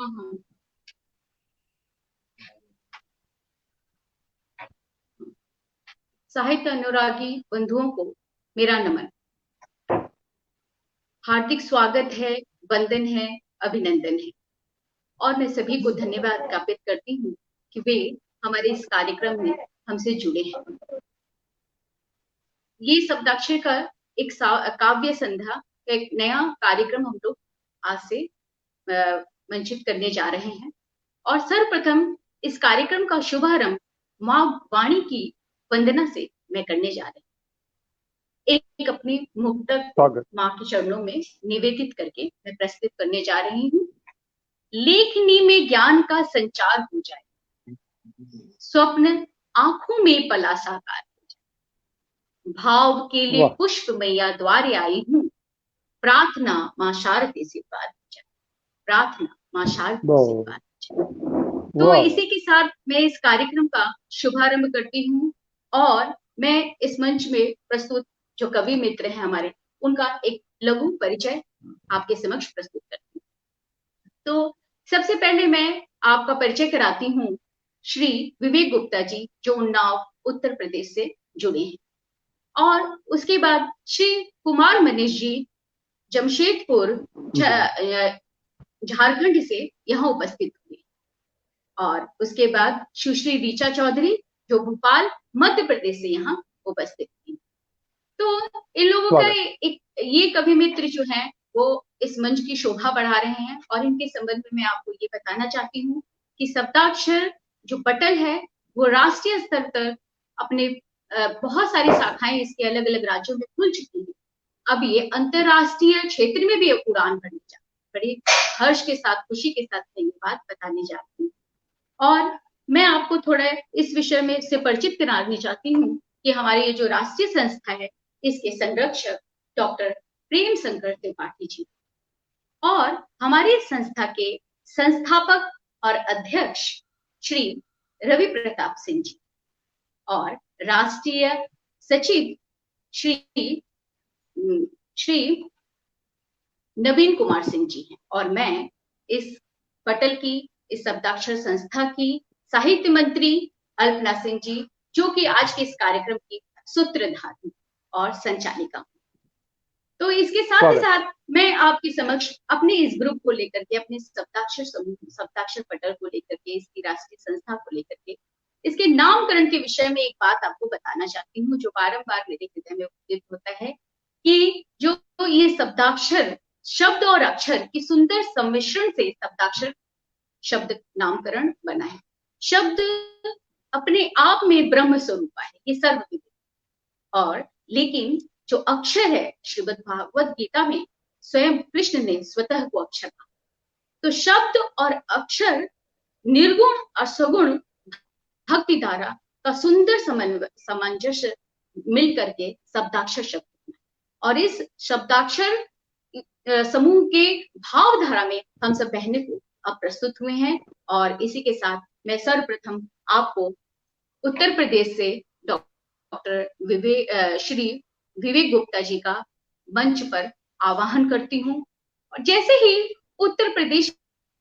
हाँ। साहित्य अनुरागी बंधुओं को मेरा नमन, हार्दिक स्वागत है, वंदन है, अभिनंदन है। और मैं सभी को धन्यवाद ज्ञापित करती हूँ कि वे हमारे इस कार्यक्रम में हमसे जुड़े हैं। ये शब्दाक्षर का एक काव्य संध्या का एक नया कार्यक्रम हम लोग आज से मंचित करने जा रहे हैं। और सर्वप्रथम इस कार्यक्रम का शुभारंभ माँ वाणी की वंदना से मैं करने जा रही हूँ। एक अपनी मुक्तक माँ के चरणों में निवेदित करके मैं प्रस्तुत करने जा रही हूँ। लेखनी में ज्ञान का संचार हो जाए, स्वप्न आंखों में पला साकार हो जाए, भाव के लिए पुष्प मैया द्वारे आई हूँ, प्रार्थना माँ शारदे से पार हो जाए, प्रार्थना माँ शारदे से पार हो जाए। तो इसी के साथ मैं इस कार्यक्रम का शुभारंभ करती हूँ और मैं इस मंच में प्रस्तुत जो कवि मित्र हैं हमारे, उनका एक लघु परिचय आपके समक्ष प्रस्तुत करती हूँ। तो सबसे पहले मैं आपका परिचय कराती हूँ श्री विवेक गुप्ता जी, जो उन्नाव उत्तर प्रदेश से जुड़े हैं। और उसके बाद श्री कुमार मनीष जी, जमशेदपुर झारखंड से यहाँ उपस्थित हुए। और उसके बाद सुश्री ऋचा चौधरी, जो भोपाल मध्य प्रदेश से यहाँ उपस्थित थी। तो इन लोगों का एक ये कवि मित्र जो हैं वो इस मंच की शोभा बढ़ा रहे हैं। और इनके संबंध में मैं आपको ये बताना चाहती हूँ कि शब्दाक्षर जो पटल है वो राष्ट्रीय स्तर पर अपने बहुत सारी शाखाएं इसके अलग अलग राज्यों में खुल चुकी है। अब ये अंतरराष्ट्रीय क्षेत्र में भी उड़ान भरने जा बड़े हर्ष के साथ, खुशी के साथ मैं ये बात बताने जा रही हूँ। और मैं आपको थोड़ा इस विषय में से परिचित कराना चाहती हूँ कि हमारी ये जो राष्ट्रीय संस्था है, इसके संरक्षक डॉक्टर प्रेम शंकर त्रिपाठी जी और हमारी संस्था के संस्थापक और अध्यक्ष श्री रवि प्रताप सिंह जी और राष्ट्रीय सचिव श्री नवीन कुमार सिंह जी हैं। और मैं इस पटल की, इस शब्दाक्षर संस्था की साहित्य मंत्री अल्पना सिंह जी, जो कि आज के इस कार्यक्रम की सूत्रधार और संचालिका। तो इसके साथ ही साथ मैं आपके समक्ष अपने इस ग्रुप को लेकर के, अपने शब्दाक्षर समूह, शब्दाक्षर पटल को लेकर के, इसकी राष्ट्रीय संस्था को लेकर के, इसके नामकरण के विषय में एक बात आपको बताना चाहती हूँ जो बारंबार मेरे हृदय में उदित होता है कि जो ये शब्दाक्षर, शब्द और अक्षर की सुंदर सम्मिश्रण से शब्दाक्षर शब्द नामकरण बना है। शब्द अपने आप में ब्रह्म स्वरूप है, ये सर्वविदित। और लेकिन जो अक्षर है, श्रीमद् भागवत गीता में स्वयं कृष्ण ने स्वतः को अक्षर कहा। तो शब्द और अक्षर, निर्गुण और सगुण भक्ति धारा का सुंदर सामंजस्य मिल करके शब्दाक्षर शब्द। और इस शब्दाक्षर समूह के भावधारा में हम सब बहने को अब प्रस्तुत हुए हैं। और इसी के साथ मैं सर्वप्रथम आपको उत्तर प्रदेश से डॉक्टर श्री विवेक गुप्ता जी का मंच पर आवाहन करती हूँ। और जैसे ही उत्तर प्रदेश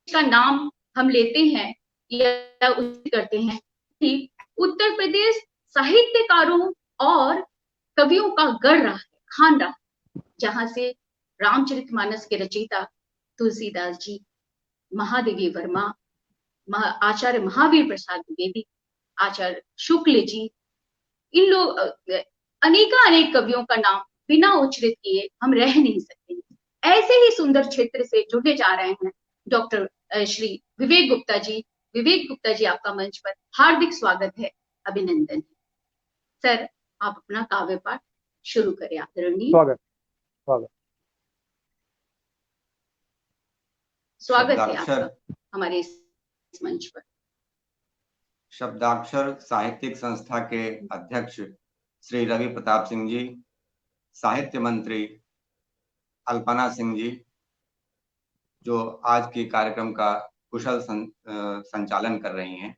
का नाम हम लेते हैं या करते हैं कि उत्तर प्रदेश साहित्यकारों और कवियों का गढ़ रहा है, खान रहा, जहां से रामचरितमानस के रचयिता तुलसीदास जी, महादेवी वर्मा, आचार्य महावीर प्रसाद द्विवेदी, आचार्य शुक्ल जी, इन लोग अनेक कवियों का नाम बिना उच्चरित किए हम रह नहीं सकते। ऐसे ही सुंदर क्षेत्र से जुड़े जा रहे हैं डॉक्टर श्री विवेक गुप्ता जी। विवेक गुप्ता जी, आपका मंच पर हार्दिक स्वागत है, अभिनंदन है। सर, आप अपना काव्य पाठ शुरू करें। आदरणीय स्वागत है आपका हमारे इस मंच पर। शब्दाक्षर साहित्यिक संस्था के अध्यक्ष श्री रवि प्रताप सिंह जी, साहित्य मंत्री अल्पना सिंह जी, जो आज के कार्यक्रम का कुशल संचालन कर रही हैं,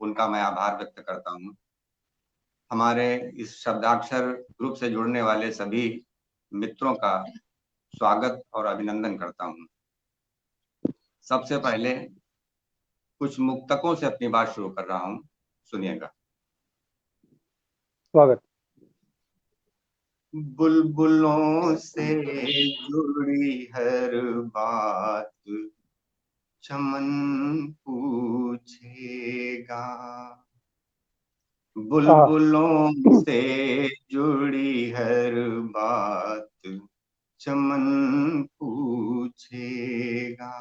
उनका मैं आभार व्यक्त करता हूं। हमारे इस शब्दाक्षर ग्रुप से जुड़ने वाले सभी मित्रों का स्वागत और अभिनंदन करता हूं। सबसे पहले कुछ मुक्तकों से अपनी बात शुरू कर रहा हूं, सुनिएगा। स्वागत। बुलबुलों से जुड़ी हर बात चमन पूछेगा, बुलबुलों से जुड़ी हर बात चमन पूछेगा।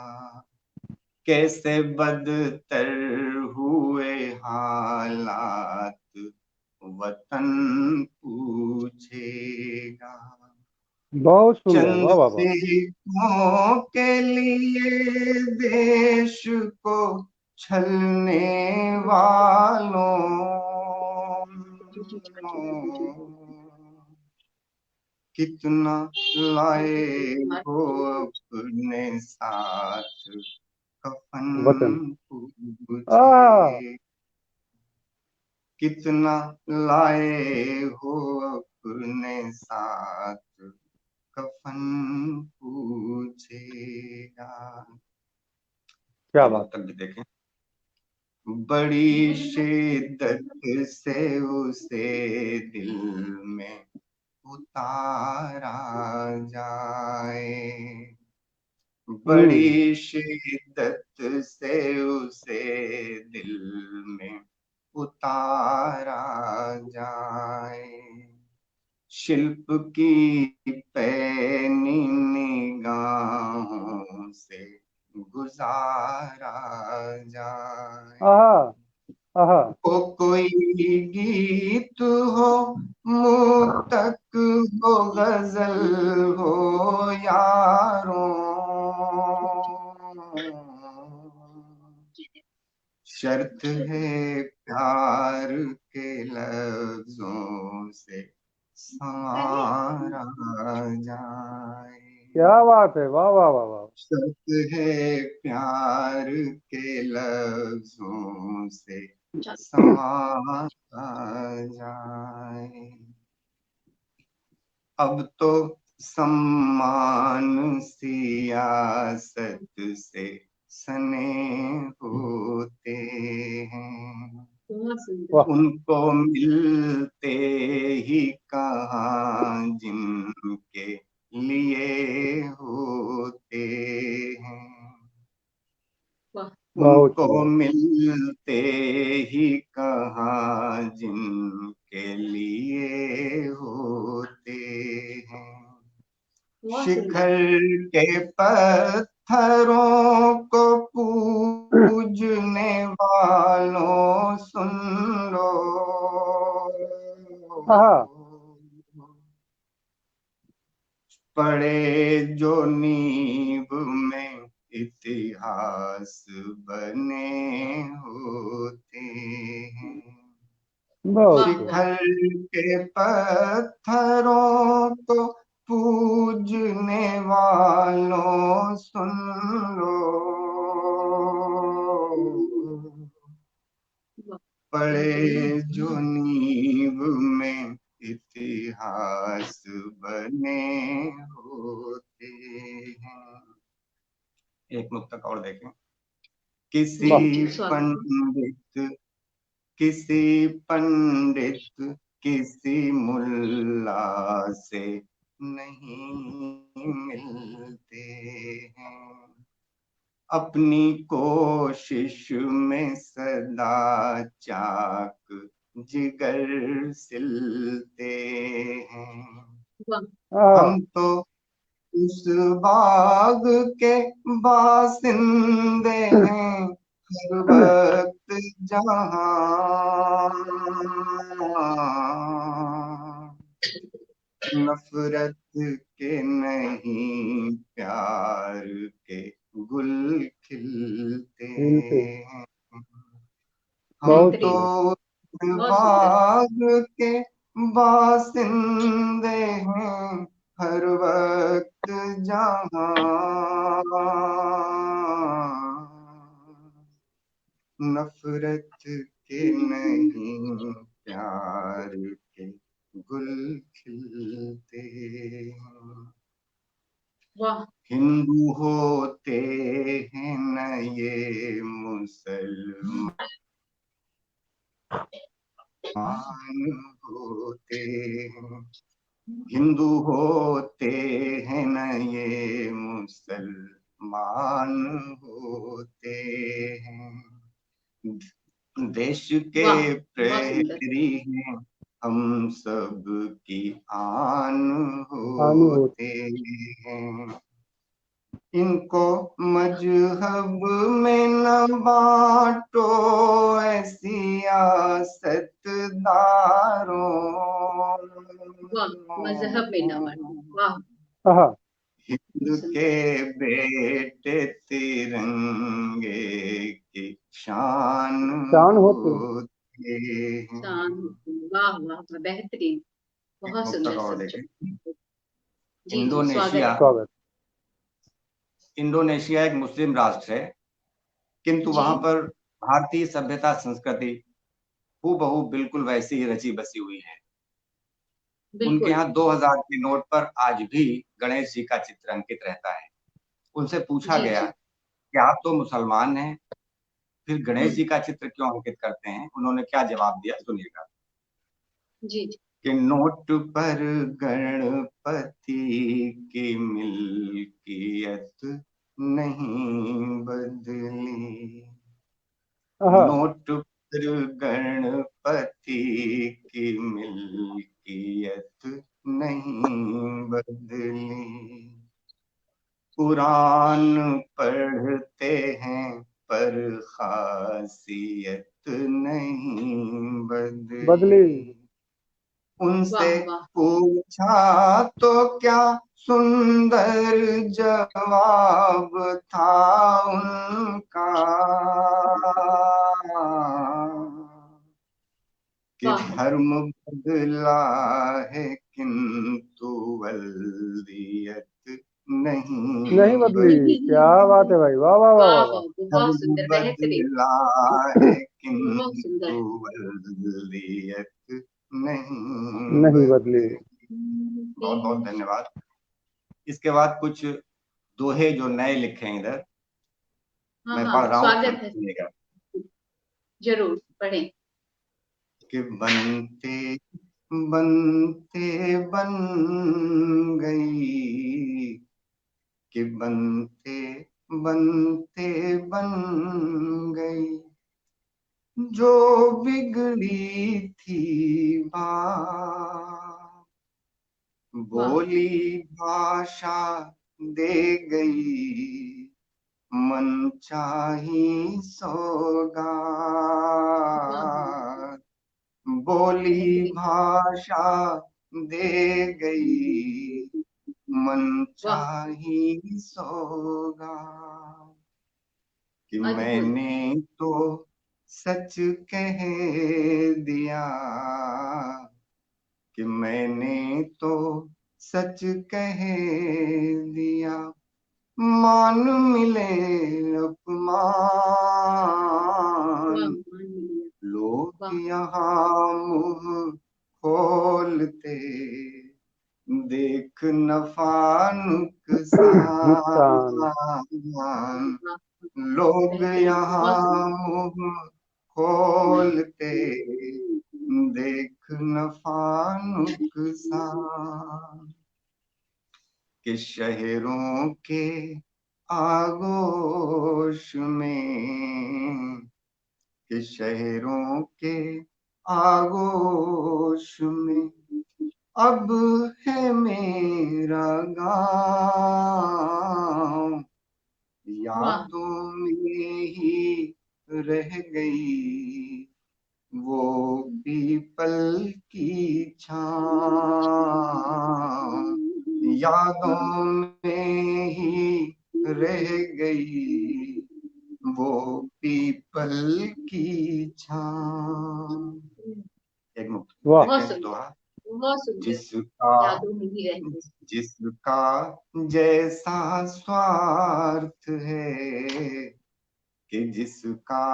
कैसे बदतर हुए हालात वतन पूछेगा। बहुत सुंदर, चंद वाह वाह वाह। सिक्कों के लिए देश को छलने वालों, कितना लाए हो अपने साथ वतन। कफन पूछे। कितना लाए हो अपने साथ कफन पूछेगा। क्या ये बात। मुक्तक भी देखें। बड़ी शिद्दत से उसे दिल में उतारा जाए, बड़ी शिद्दत से उसे दिल में उतारा जाए। शिल्प की पैनी निगाहों से गुजारा जाए। आहा। ओ कोई गीत हो, मुक्तक हो, गजल हो यारों, शर्त है प्यार के लफ्जों से संवारा जाए। क्या बात है, वाह वाह वाह वाह। शर्त है प्यार के लफ्जों से संवारा जाए। अब तो सम्मान सियासत से सने होते हैं, उनको मिलते ही कहाँ जिनके लिए होते हैं। उनको मिलते ही कहाँ जिनके लिए होते हैं। शिखर के पत्थरों को पूजने वालों सुन लो, पड़े जो नींव में इतिहास बने होते हैं। शिखर के पत्थरों को पूजने वालों सुन लो, पड़े जो नींव में इतिहास बने होते हैं। एक मुक्तक और देखें। किसी पंडित किसी मुल्ला से नहीं मिलते हैं, अपनी कोशिश में सदा चाक जिगर सिलते हैं। हम तो उस बाग के बासिंदे हैं, हर वक्त जहां नफरत के नहीं प्यार के गुल खिलते हैं। हम तो बाग के बासिंदे हैं, हर वक्त जहां नफरत के नहीं प्यार के गुल खिलते हैं। हिंदू होते हैं न ये मुसलमान होते हैं, हिंदू होते हैं न ये मुसलमान होते हैं, देश के वाह, बहुत सुंदर। प्रहरी हैं हम सब की आन आनु हो होते हैं, इनको मजहब में न बांटो ऐ सियासतदारों, वाह, मजहब में न बांटो। वाह, आहा हिंद सुंदर। के बेटे तिरंगे की शान शान होते होते हैं। वाह वाह वाह, बेहतरीन, बहुत एक सुंदर मुक्तक और समझो। देखें। जी जी, इंडोनेशिया स्वागत। स्वागत। इंडोनेशिया एक मुस्लिम राष्ट्र है, किंतु जी वहां पर भारतीय सभ्यता संस्कृति हूबहू बिल्कुल वैसी ही रची बसी हुई है। उनके बिल्कुल। यहाँ 2000 के नोट पर आज भी गणेश जी का चित्र अंकित रहता है। उनसे पूछा जी गया जी। कि आप तो मुसलमान हैं, फिर गणेश जी हम्म। का चित्र क्यों अंकित करते हैं? उन्होंने क्या जवाब दिया, सुनिएगा। जी जी। कि नोट पर गणपति की मिल्कियत नहीं बदली, आहा नोट पर गणपति की मिल्कियत नहीं बदली, कुरान पढ़ते हैं पर खासियत नहीं बदली। बदली, उनसे वाह वाह। पूछा तो क्या सुंदर जवाब था उनका, कि वाह धर्म बदला है किंतु वल्दियत नहीं नहीं बदली। क्या बात बदली, है भाई, वाह वाह वाह वाह वाह वाह। वाह, बहुत धर्म सुंदर, बेहतरीन। बदला है बहुत किंतु सुंदर। वल्दियत नहीं नहीं बदली। बदली। बहुत बहुत धन्यवाद। इसके बाद कुछ दोहे जो नए लिखे हैं इधर, हाँ मैं हाँ, पढ़ रहा हूँ, स्वागत है। सुनिएगा। जरूर पढ़ें। कि बनते बनते बन गई, कि बनते बनते बन गई जो बिगड़ी थी बात, वाह बोली भाषा दे गई मन चाही वाह सौगात, बोली बेहतरीन। भाषा दे गई मन वाह, चाही सौगात, कि अद्भुत। मैंने तो सच कह दिया, कि मैंने तो सच कह दिया मान मिले वाह, अपमान, मान लिया। लोग वाह यहाँ मुंह खोलते देख नफा नुकसान। नुकसान, वाह, लोग बेहतरीन, बहुत यहाँ सुंदर। मुंह खोलते देख नफा नुकसान, कि शहरों के आगोश में, कि शहरों के आगोश में अब है मेरा गांव, वाह यादों में ही रह गई वो पीपल की छाँव, यादों में ही रह गई वो पीपल की छाँव। एक मुक्त वाह बहुत देखें सुंदर, दोहा। बहुत सुंदर। जिसका यादों में ही रहते। जिसका जैसा स्वार्थ है, कि जिसका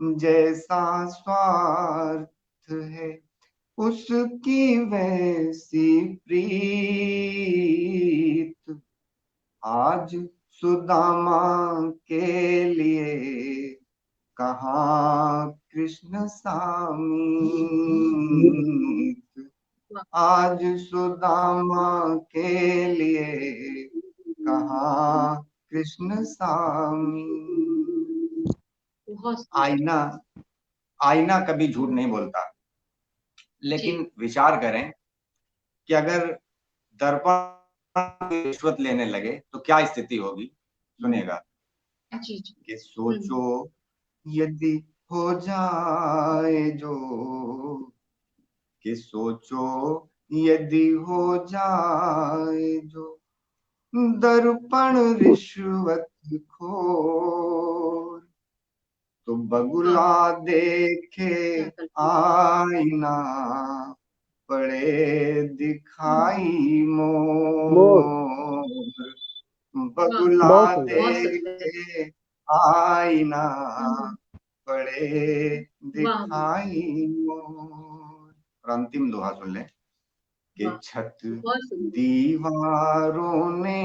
जैसा स्वार्थ है उसकी वैसी प्रीत, आज सुदामा के लिए कहाँ कृष्ण सामीत, आज सुदामा के लिए कहाँ कृष्ण सामीत। आईना आईना कभी झूठ नहीं बोलता, लेकिन विचार करें कि अगर दर्पण रिश्वत लेने लगे तो क्या स्थिति होगी। सुनिएगा कि सोचो यदि हो जाए जो, कि सोचो यदि हो जाए जो दर्पण रिश्वत खोर, तो बगुला देखे आईना पड़े दिखाई मोर, बगुला देखे आईना पड़े दिखाई मोर। और अंतिम दोहा सुन ले कि छत दीवारों ने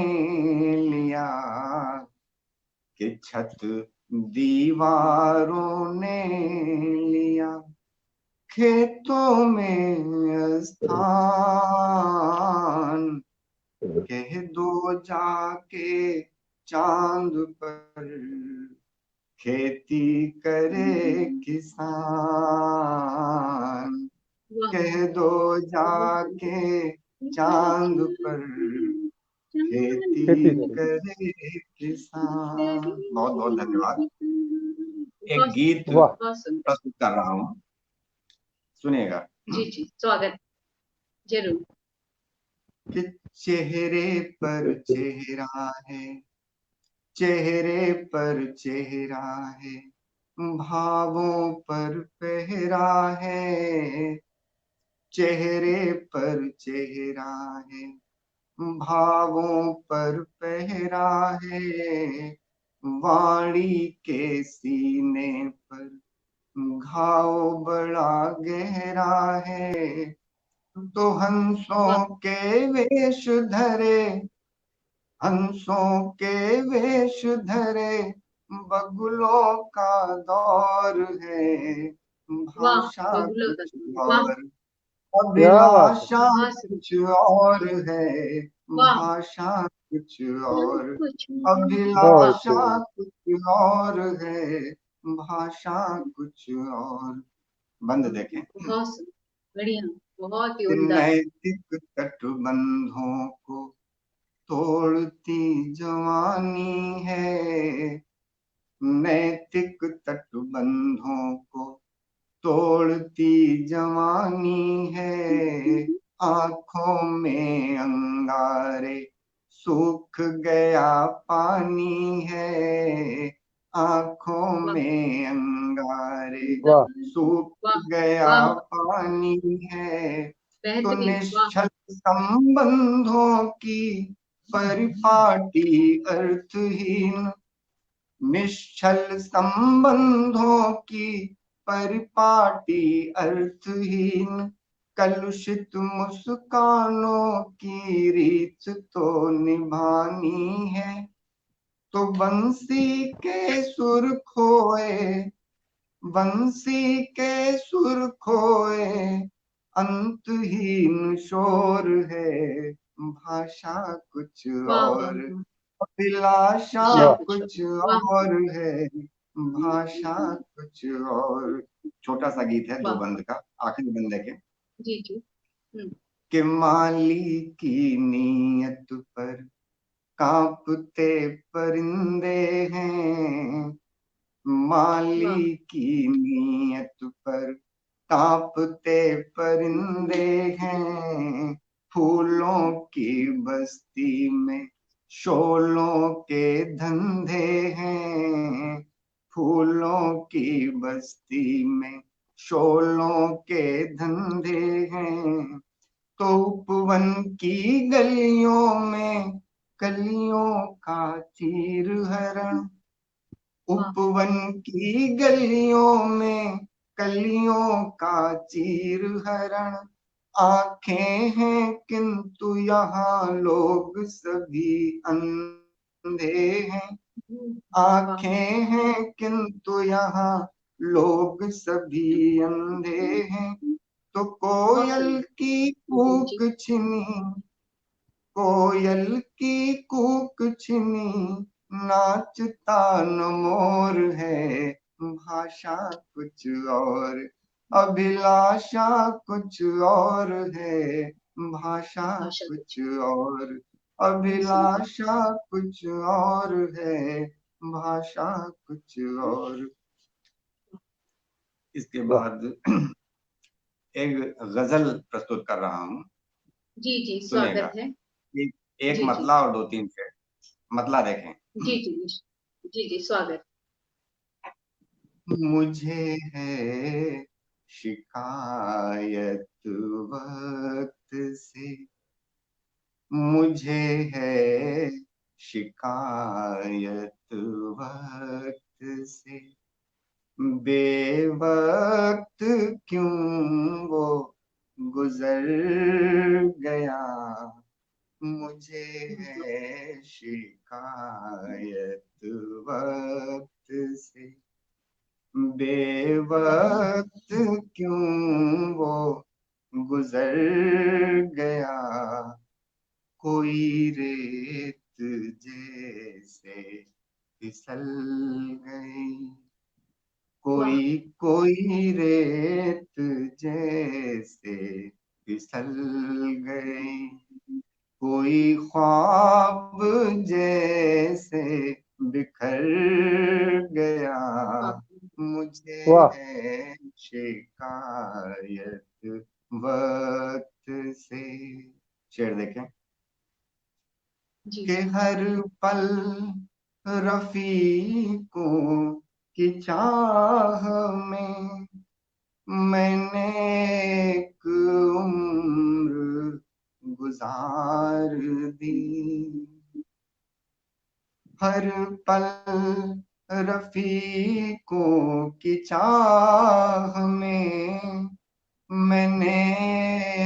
लिया, कि छत दीवारों ने लिया खेतों में स्थान, कह दो जाके चांद पर खेती करे किसान, कह दो जाके चांद पर खेती करे किसान। बहुत बहुत धन्यवाद। एक गीत प्रस्तुत कर रहा हूँ, सुनिएगा। जी स्वागत, जरूर। कि चेहरे पर चेहरा है, चेहरे पर चेहरा है, भावों पर पहरा है, चेहरे पर चेहरा है, भावों पर पहरा है, वाणी के सीने पर घाव बड़ा गहरा है, तो हंसों के वेश धरे, हंसों के वेश धरे बगुलों का दौर है, भाषा कुछ और, अभिलाषा कुछ और है, भाषा कुछ और, अभिलाषा कुछ और है, भाषा कुछ और। बंद देखें। बहुत बढ़िया, बहुत ही उम्दा। नैतिक तटबंधों को तोड़ती जवानी है, नैतिक तटबंधों को तोड़ती जवानी है, आंखों में अंगारे सूख गया पानी है, आंखों में अंगारे सूख गया पानी है, तो निश्चल संबंधों की परिपाटी अर्थहीन, निश्चल संबंधों की परिपाटी अर्थहीन, कलुषित मुस्कानों की रीत तो निभानी है, तो बंसी के सुर खोए, बंसी के सुर खोए अंतहीन शोर है, भाषा कुछ और, अभिलाषा कुछ और है, भाषा कुछ और। छोटा सा गीत है, दो बंद का, आखिरी बंद है जी कि माली की नीयत पर कांपते परिंदे हैं, माली की नीयत पर कांपते परिंदे हैं, फूलों की बस्ती में शोलों के धंधे हैं, फूलों की बस्ती में शोलों के धंधे हैं, तो उपवन की गलियों में कलियों का चीर हरण, उपवन की गलियों में कलियों का चीर हरण, आंखें हैं किंतु यहाँ लोग सभी अंधे हैं, आंखें हैं किंतु यहाँ लोग सभी अंधे हैं। तो कोयल की कूक छिनी, कोयल की कूक छिनी, नाचता न मोर है, भाषा कुछ और, अभिलाषा कुछ और है, भाषा कुछ और, अभिलाषा कुछ और है, भाषा कुछ और। इसके बाद एक गजल प्रस्तुत कर रहा हूँ, जी जी सुनिएगा। स्वागत है। एक जी मतला और 2-3 शेर। मतला देखें। जी जी जी जी स्वागत। मुझे है शिकायत वक्त से, मुझे है शिकायत वक्त से, बेवक्त क्यों वो गुजर गया। मुझे है शिकायत वक्त से, बेवक्त क्यों वो गुजर गया। कोई रेत जैसे फिसल गई, कोई रेत जैसे फिसल गई, कोई ख्वाब जैसे बिखर गया। मुझे वाह है शिकायत वक्त से। शेर देखें कि हर पल रफीकों की चाह में मैंने एक उम्र गुजार दी। हर पल रफीकों की चाह में मैंने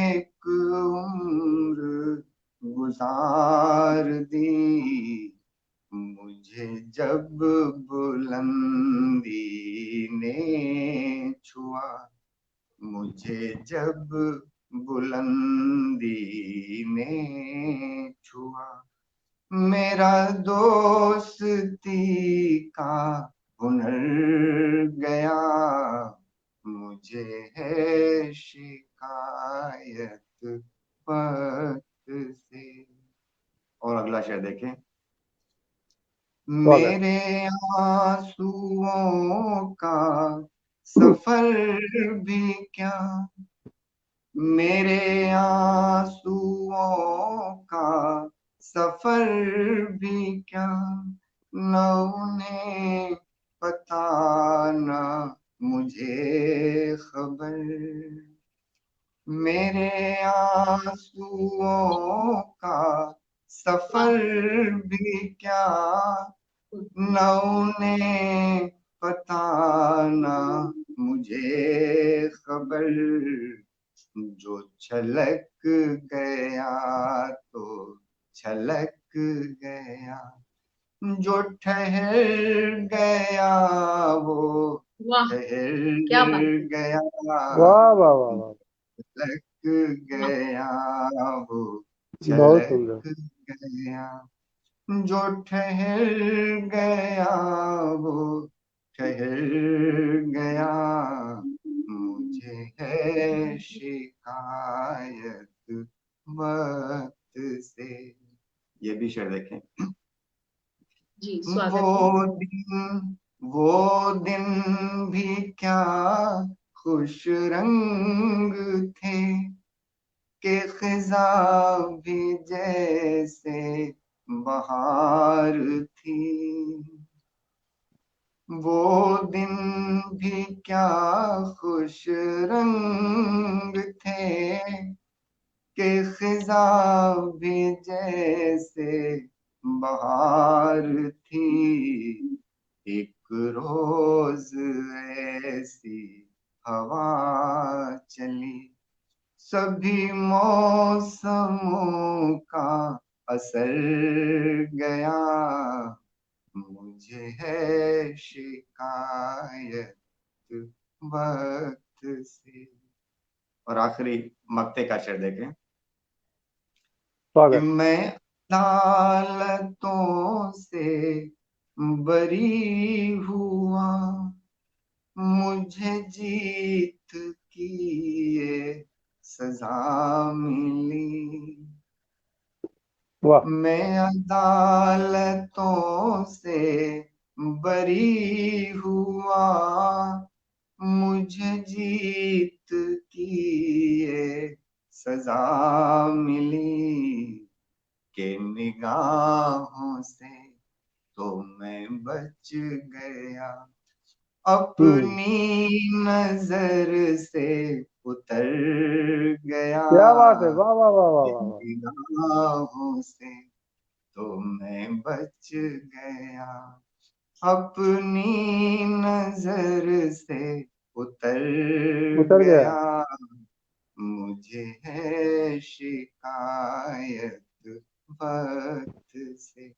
एक उम्र गुजार दी। मुझे जब बुलंदी ने छुआ, मुझे जब बुलंदी ने छुआ, मेरा दोस्ती का हुनर गया। मुझे है शिकायत वक्त से। और अगला शेर देखें। स्वागत। मेरे आंसुओं का सफर भी क्या, मेरे आंसुओं का सफर भी क्या, न उन्हें पता न मुझे खबर। मेरे आंसुओं का सफर भी क्या, न उन्हें पता न मुझे खबर। जो छलक गया तो छलक गया, जो ठहर गया वो ठहर क्या बात है। गया। वाह वाह वाह वाह, छलक गया वो बहुत छलक सुंदर। गया, जो ठहर गया वो ठहर गया। मुझे है शिकायत वक्त से। ये भी शेर देखें। जी वो स्वागत है। दिन वो दिन भी क्या खुश रंग थे, के खिजा भी जैसे बहार थी। वो दिन भी क्या खुश रंग थे, के खिजा भी जैसे बहार थी। एक रोज ऐसी हवा चली, सभी मौसमों का असर गया, मुझे है शिकायत वक्त से। और आखिरी मक्ते का शेर देखें कि स्वागत। मैं अदालतों से बरी हुआ, मुझे जीत की ये सजा मिली। वाह। मैं अदालतों से बरी हुआ, मुझे जीत की ये सजा मिली। के निगाहों से तो मैं बच गया, अपनी नजर से उतर गया। क्या बात है, वाह वाह वाह वाह वाह वाह। निगाहों से तो मैं बच गया, अपनी नजर से उतर उतर गया। गया, मुझे है शिकायत वक्त से।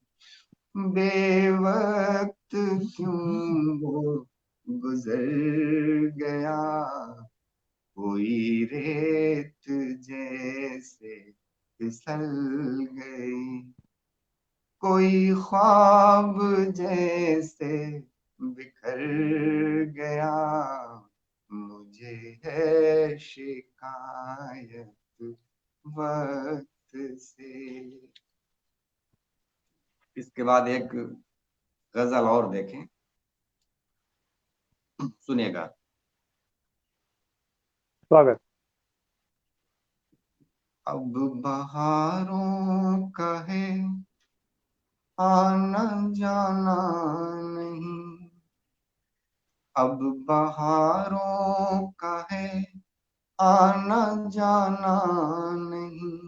बेवक्त क्यों वो गुजर गया, कोई रेत जैसे फिसल गई, कोई ख्वाब जैसे बिखर गया, मुझे है शिकायत वक्त से। इसके बाद एक गजल और देखें, सुनिएगा। स्वागत। अब बहारों का है आना जाना नहीं, अब बहारों का है आना जाना नहीं,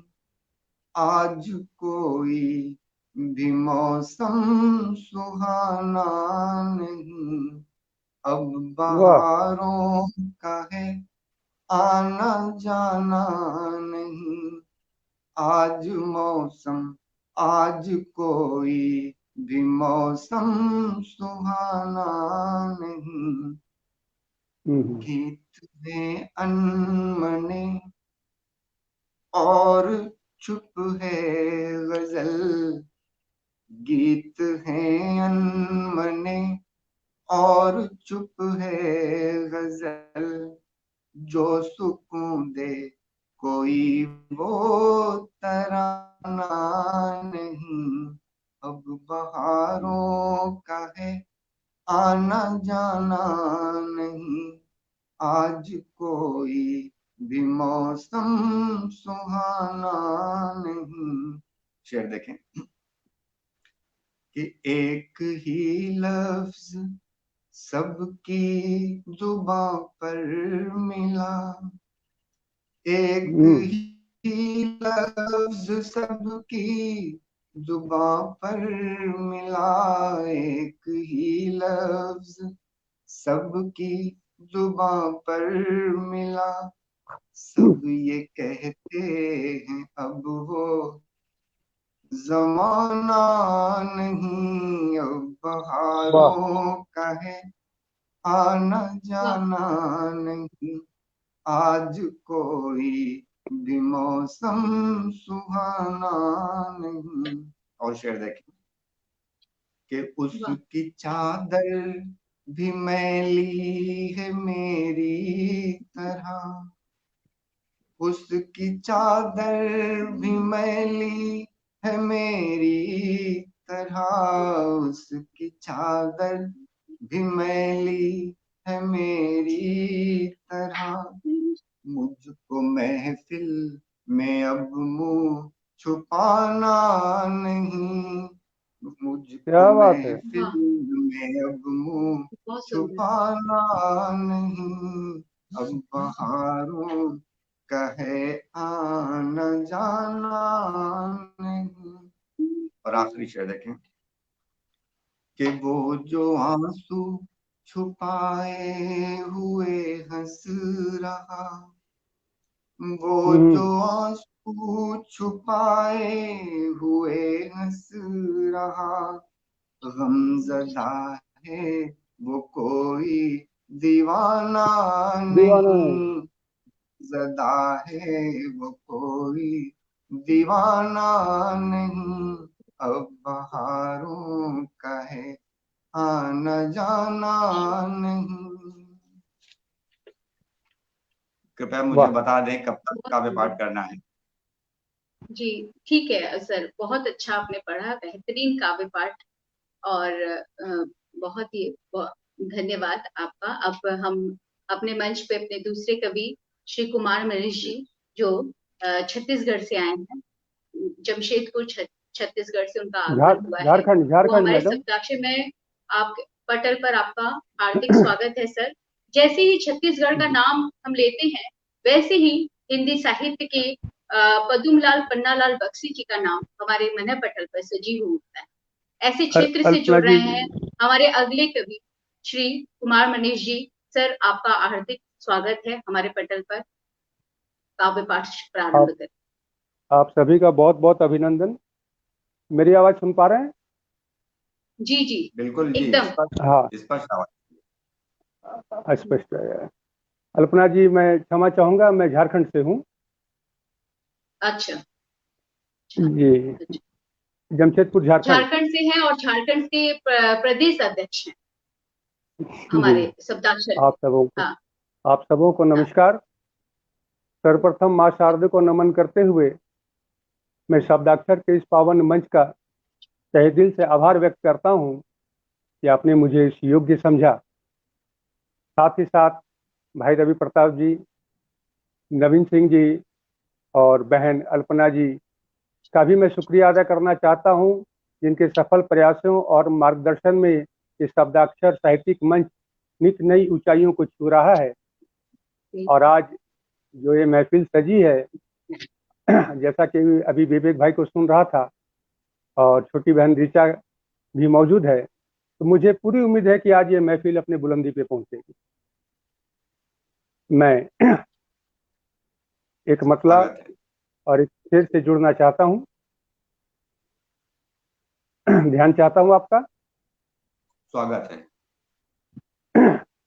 आज कोई भी मौसम सुहाना नहीं। अब वाह। बहारों का है आना जाना नहीं, आज मौसम, आज कोई भी मौसम सुहाना नहीं। हम्म। गीत में अनमने और चुप है गजल, गीत है अनमने और चुप है गजल, जो सुकून दे कोई वो तराना नहीं। अब बहारों का है आना जाना नहीं, आज कोई भी मौसम सुहाना नहीं। शेर देखें कि एक ही लफ्ज सबकी जुबां पर मिला, एक ही लफ्ज सबकी जुबां पर मिला, एक ही लफ्ज सबकी जुबां पर मिला, सब ये कहते हैं अब वो जमाना नहीं। अब वाह। बहारों का है आना वाह जाना नहीं, आज कोई भी मौसम सुहाना नहीं। और शेर देखें कि वाह उसकी चादर भी मैली है मेरी तरह, उसकी चादर भी मैली है मेरी तरह, उसकी चादर भी मैली है मेरी तरह, मुझको महफिल में अब मुंह छुपाना नहीं, मुझको क्या बात है। महफिल वाह, में अब मुंह बहुत सुंदर। छुपाना नहीं। अब बहारों का है आना जाना नहीं। और आखिरी शेर देखें कि वो जो आंसू छुपाए हुए हंस रहा, वो जो हम्म। आंसू छुपाए हुए हंस रहा, गमज़दा है वो कोई दीवाना दीवाना है। नहीं, ज़दा है वो कोई दीवाना नहीं, अब बहारों का है आना जाना नहीं। कृपया मुझे वाह, बता दें कब तक बहुत काव्य सुंदर। पाठ करना है। जी ठीक है सर, बहुत अच्छा आपने पढ़ा, बेहतरीन काव्य पाठ। और बहुत ही धन्यवाद आपका। अब हम अपने मंच पे अपने दूसरे कवि श्री कुमार मनीष जी, जो छत्तीसगढ़ से आए हैं, जमशेदपुर छत्तीसगढ़ से उनका आगमन हुआ है। झारखंड वो झारखंड हमारे मैडम। शब्दाक्षर में आप पटल पर आपका हार्दिक स्वागत है सर। जैसे ही छत्तीसगढ़ का नाम हम लेते हैं, वैसे ही हिंदी साहित्य के पद्मलाल पन्नालाल बख्शी जी का नाम हमारे मन पटल पर सजीव होता है। ऐसे क्षेत्र से अल्पना जुड़ रहे जी, हैं हमारे अगले कवि श्री कुमार मनीष जी। सर, आपका हार्दिक स्वागत है हमारे पटल पर। काव्य पाठ प्रारंभ आप करें। आप सभी का बहुत बहुत अभिनंदन। मेरी आवाज सुन पा रहे हैं? जी जी, बिल्कुल जी, एकदम। हाँ, स्पष्ट आवाज। स्पष्ट है। अल्पना जी, मैं क्षमा चाहूंगा, मैं झारखंड से हूँ। अच्छा अच्छा जी, अच्छा। जमशेदपुर झारखंड। झारखंड से हैं और झारखंड के प्रदेश अध्यक्ष हैं जी, हमारे शब्दाक्षर आप के। सबों को हाँ आप सबों को हाँ। नमस्कार। सर्वप्रथम माँ शारदे को नमन करते हुए मैं शब्दाक्षर के इस पावन मंच का तहे दिल से आभार व्यक्त करता हूँ कि आपने मुझे इस योग्य समझा। साथ ही साथ भाई रवि प्रताप जी, नवीन सिंह जी और बहन अल्पना जी का भी मैं शुक्रिया अदा करना चाहता हूं, जिनके सफल प्रयासों और मार्गदर्शन में ये शब्दाक्षर साहित्यिक मंच नित नई ऊंचाइयों को छू रहा है। और आज जो ये महफिल सजी है, जैसा कि अभी विवेक भाई को सुन रहा था और छोटी बहन ऋचा भी मौजूद है, तो मुझे पूरी उम्मीद है कि आज ये महफिल अपने बुलंदी पे पहुंचेगी। मैं एक मतला स्वागत है। और एक शेर से जुड़ना चाहता हूँ। ध्यान चाहता हूँ आपका। स्वागत है।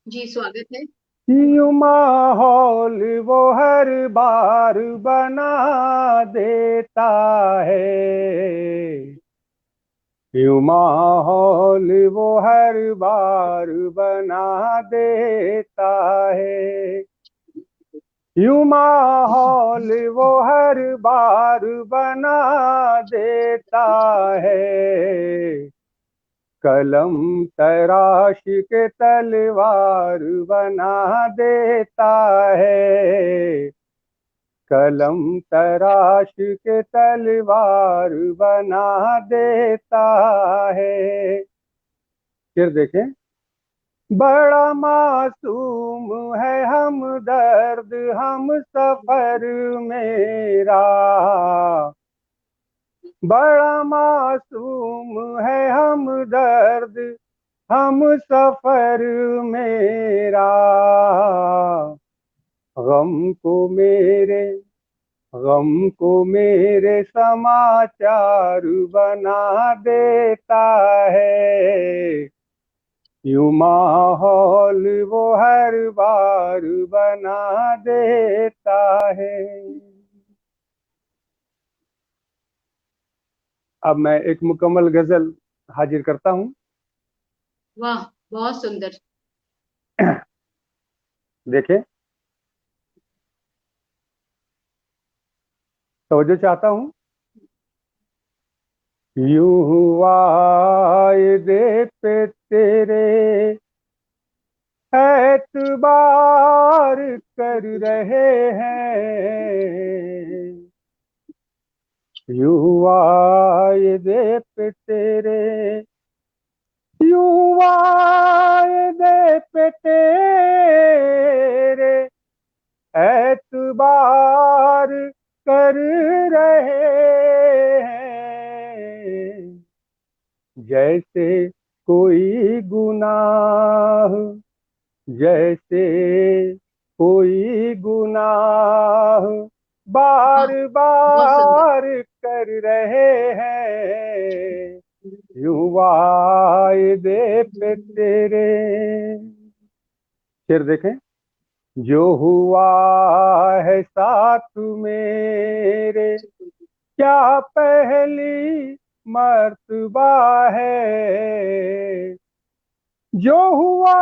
जी स्वागत है। यूं माहौल वो हर बार बना देता है, यूं माहौल वो हर बार बना देता है, यूं माहौल वो हर बार बना देता है, कलम तराश के तलवार बना देता है, कलम तराश के तलवार बना देता है। फिर देखें, बड़ा मासूम है हम दर्द हम सफर मेरा, बड़ा मासूम है हम दर्द हम सफर मेरा, गम को मेरे गम को मेरे समाचार बना देता है, यूं माहौल वो हर बार बना देता है। अब मैं एक मुकम्मल गजल हाजिर करता हूँ। वाह, बहुत सुंदर। देखें, तवज्जो चाहता हूँ। यूं हुआ वायदे पे तेरे एतबार कर रहे हैं, यूं वायदे पे तेरे, यूं वायदे पे तेरे एतबार कर रहे हैं, जैसे कोई गुनाह, जैसे कोई गुनाह बार बहुत सुंदर। बार कर रहे हैं यूं वायदे पे तेरे। शेर देखें। जो हुआ है साथ मेरे क्या पहली मर्तबा है, जो हुआ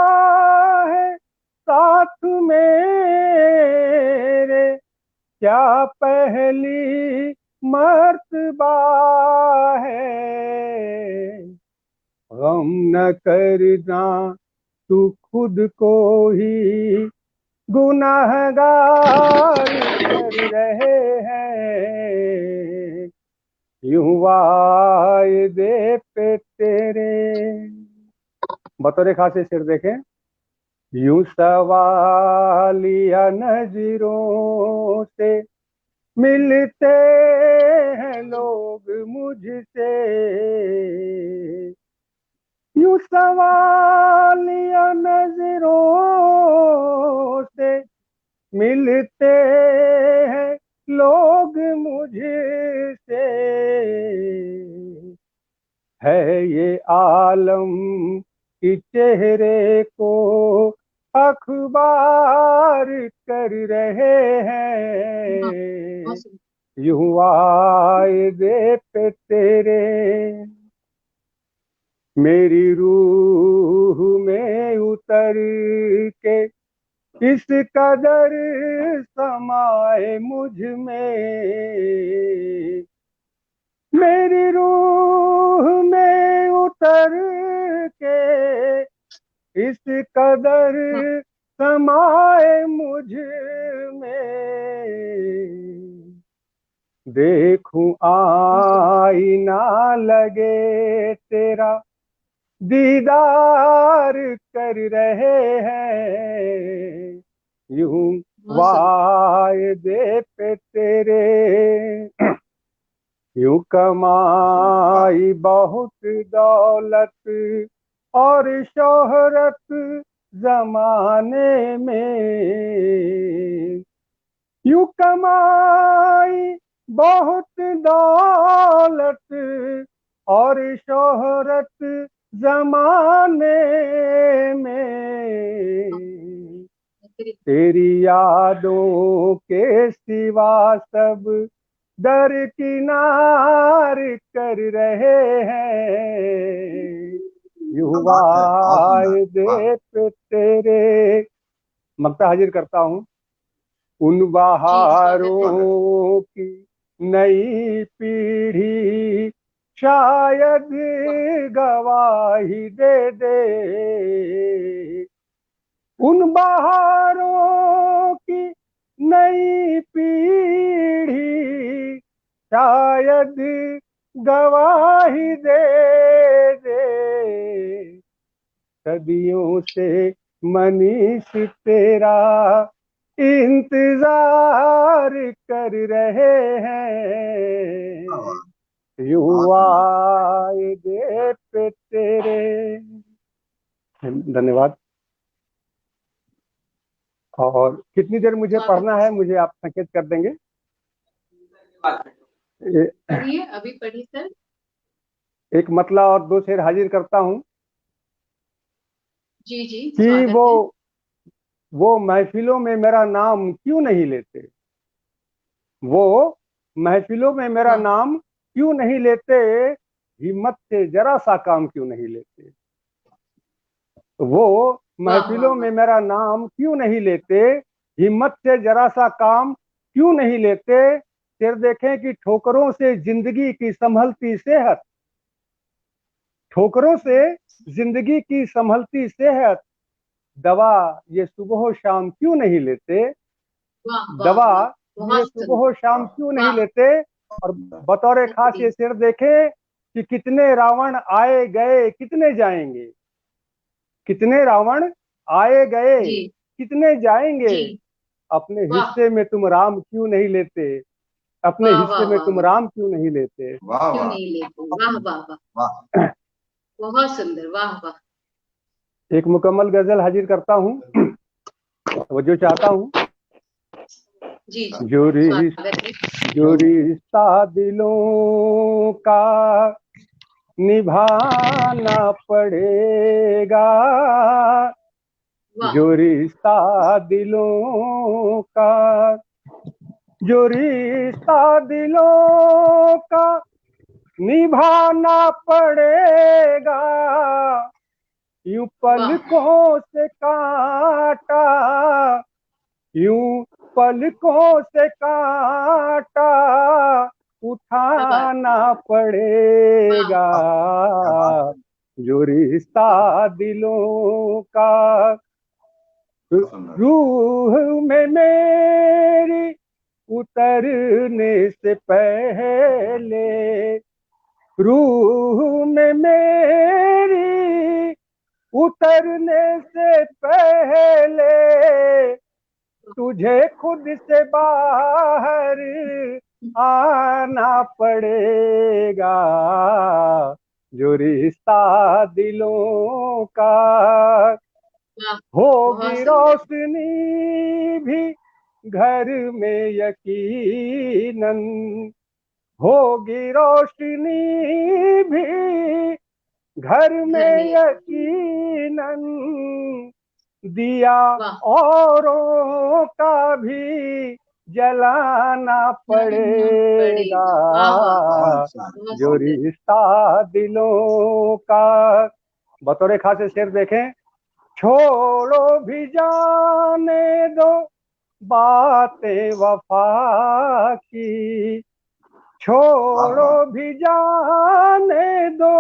है साथ मेरे क्या पहली मर्तबा है। गम न करना तू खुद को ही गुनाहगार कर रहे हैं यूं वायदे पे तेरे। बतौर खास शेर देखें। यूं सवालिया नजरों से मिलते हैं लोग मुझसे, यूं सवालिया नजरों से मिलते हैं लोग मुझसे। है ये आलम कि चेहरे को अखबार कर रहे हैं यूं वायदे पे तेरे। मेरी रूह में उतर के इस कदर समाए मुझ में, मेरी रूह में उतर के इस कदर समाए मुझ में। देखूं आईना लगे तेरा दीदार कर रहे हैं यूं वायदे पे तेरे। यूं कमाई बहुत दौलत और शोहरत जमाने में, यूं कमाई बहुत दौलत और शोहरत जमाने में। तेरी यादों के सिवा सब दरकिनार कर रहे हैं यूं वायदे पे तेरे। मक्ता हाजिर करता हूँ। उन बहारों की नई पीढ़ी शायद गवाही दे दे, उन बहारों की नई पीढ़ी शायद गवाही दे दे। सदियों से मनीष तेरा इंतजार कर रहे हैं यूं वायदे पे तेरे। धन्यवाद। और कितनी देर मुझे पढ़ना है मुझे आप संकेत कर देंगे। पढ़िए, अभी पढ़िए सर। एक मतला और दो शेर हाजिर करता हूँ जी जी, कि स्वागत है। वो महफिलों में मेरा नाम क्यों नहीं लेते, वो महफिलों में मेरा नाम क्यों नहीं लेते, हिम्मत से जरा सा काम क्यों नहीं लेते। वो महफिलों में मेरा नाम क्यों नहीं लेते, हिम्मत से जरा सा काम क्यों नहीं लेते। फिर देखें कि ठोकरों से जिंदगी की संभलती सेहत, ठोकरों से जिंदगी की संभलती सेहत, दवा ये सुबह शाम क्यों नहीं लेते, दवा ये सुबह शाम क्यों नहीं लेते। और बतौर खास ये शेर देखें कि कितने रावण आए गए कितने जाएंगे, कितने रावण आए गए कितने जाएंगे, अपने हिस्से में तुम राम क्यों नहीं लेते, अपने हिस्से में तुम राम क्यों नहीं लेते। क्यों नहीं लेते। वाह वाह वाह, बहुत सुंदर, वाह वाह। एक मुकम्मल गजल हाजिर करता हूँ। वो जो चाहता हूँ जी जी जो स्वागत है। रिश्ता दिलों का निभाना पड़ेगा, वाह जो रिश्ता दिलों का, जो रिश्ता दिलों का निभाना पड़ेगा, यूं वाह पलकों से काटा, यूं पलकों से काटा उठाना पड़ेगा, जो रिश्ता दिलों का। सुंदर। रूह में मेरी उतरने से पहले, रूह में मेरी उतरने से पहले तुझे खुद से बाहर आना पड़ेगा, जो रिश्ता दिलों का। वाह बहुत होगी सुंदर। रोशनी भी घर में यकीनन, होगी रोशनी भी घर घर में में यकीनन, दिया वाह औरों का भी जलाना पड़ेगा, वाह वाह बहुत बहुत जो सुंदर। रिश्ता दिलों का। बतौर खास शेर देखें, छोड़ो भी जाने दो बातें वफा की, छोड़ो भी जाने दो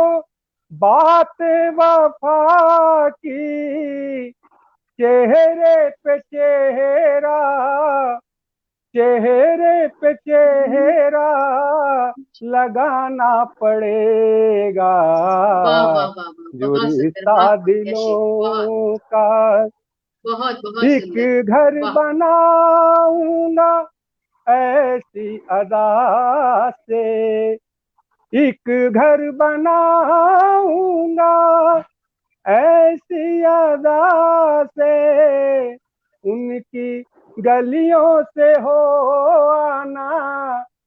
बातें वफा की, चेहरे पे चेहरा, चेहरे पे चेहरा लगाना पड़ेगा, वाह वाह वाह वाह जो बहुत सुंदर। रिश्ता वाह क्या शेर, बहुत दिलों का। बहुत बहुत सुंदर। एक घर वाह बनाऊंगा ऐसी अदा से, एक घर बनाऊंगा ऐसी अदा से, उनकी गलियों से हो आना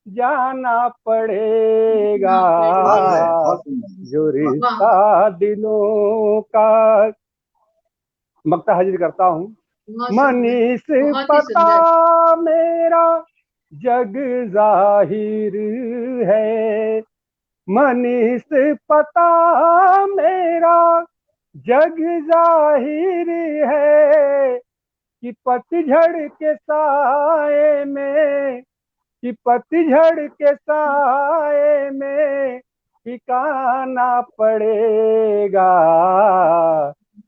जाना पड़ेगा, बहुत सुंदर। जो वाह रिश्ता दिलों का। मक्ता हाजिर करता हूँ। बहुत सुंदर। मनीष बहुत ही पता सुंदर। मेरा जग जाहिर है, मनीष पता मेरा जग जाहिर है, कि पतझड़ के साए में, कि पतझड़ के साए में ठिकाना पड़ेगा,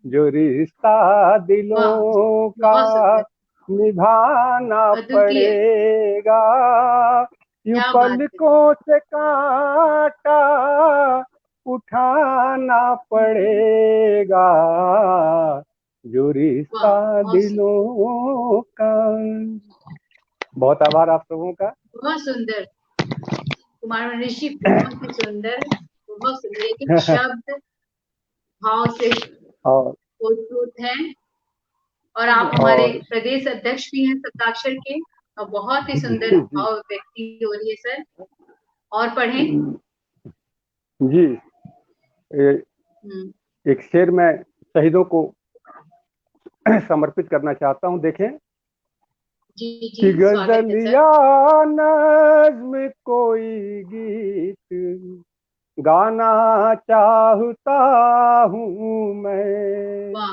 जो रिश्ता वाह दिलों का बहुत सुंदर। निभाना अद्वितीय। पड़ेगा, यूं क्या बात है। पलकों से कांटा उठाना पड़ेगा, जो वाह रिश्ता बहुत सुंदर। दिलों का। बहुत आभार आप सबों का। बहुत सुंदर कुमार ऋषि, बहुत ही सुंदर, बहुत सुंदर। एक एक शब्द भाव से और ओतप्रोत है। और आप हमारे प्रदेश अध्यक्ष भी हैं सप्ताक्षर के, और बहुत ही सुंदर भाव व्यक्ति हो रही है सर। और पढ़ें। जी, एक शेर मैं शहीदों को समर्पित करना चाहता हूं। देखें जी कि जी स्वागत है गजल या सर। नज्म कोई गीत गाना चाहता हूं मैं, वाह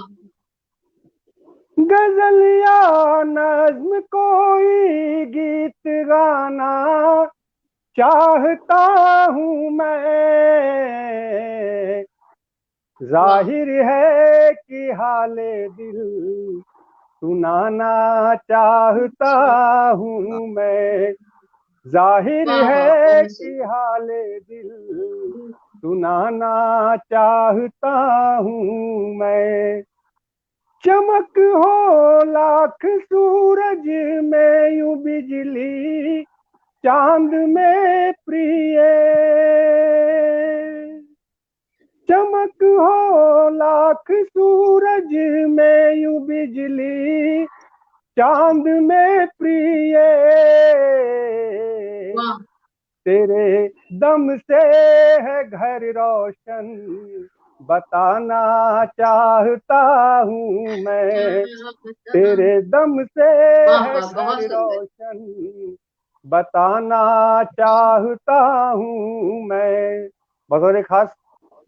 गजल या नज्म कोई गीत गाना चाहता हूं मैं, वाह जाहिर है कि हाले दिल सुनाना चाहता हूं मैं, जाहिर वाह वाह है बहुत कि सुंदर। हाले दिल सुनाना चाहता हूं मैं, चमक हो लाख सूरज में यूं बिजली चांद में प्रिय, चमक हो लाख सूरज में यूं बिजली चांद में प्रिय वाह तेरे दम से है घर रोशन, बताना चाहता हूँ मैं, तेरे दम से वाह है वाह, बहुत घर सुंदर। रोशन, बताना चाहता हूँ मैं। बतौर खास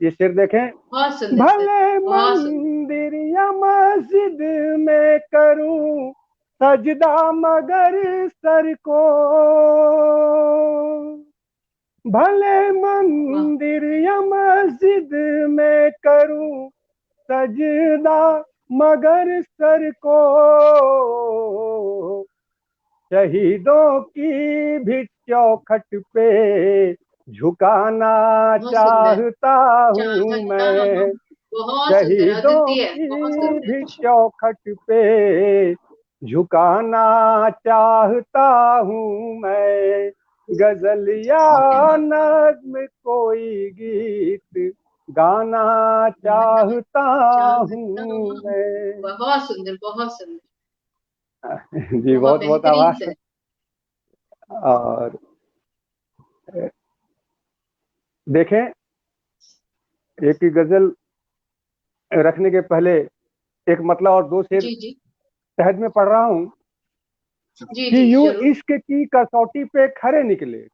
ये शेर देखें। बहुत सुंदर सर, भले बहुत सुंदर। मंदिर या मस्जिद में करूं सजदा मगर सर को, भले वाह मंदिर या मस्जिद में करूं सजदा मगर सर को, शहीदों की भी चौखट पे झुकाना बहुत सुंदर। चाहता हूँ चाहता मैं, हूँ, बहुत सुंदर, शहीदों अद्वितीय, बहुत की सुंदर। भी चौखट पे झुकाना चाहता हूँ मैं, गजल या नज्म कोई गीत गाना चाहता चाहता हूँ हूँ, मैं। बहुत सुंदर, बहुत सुंदर। जी बहुत बहुत बहुत बेहतरीन आभार। सर। और देखें, एक ही गजल रखने के पहले एक मतलब और दो शेर जी जी सहज में पढ़ रहा हूँ जी कि जी, यूं जरूर। इश्क की कसौटी पे खरे निकले,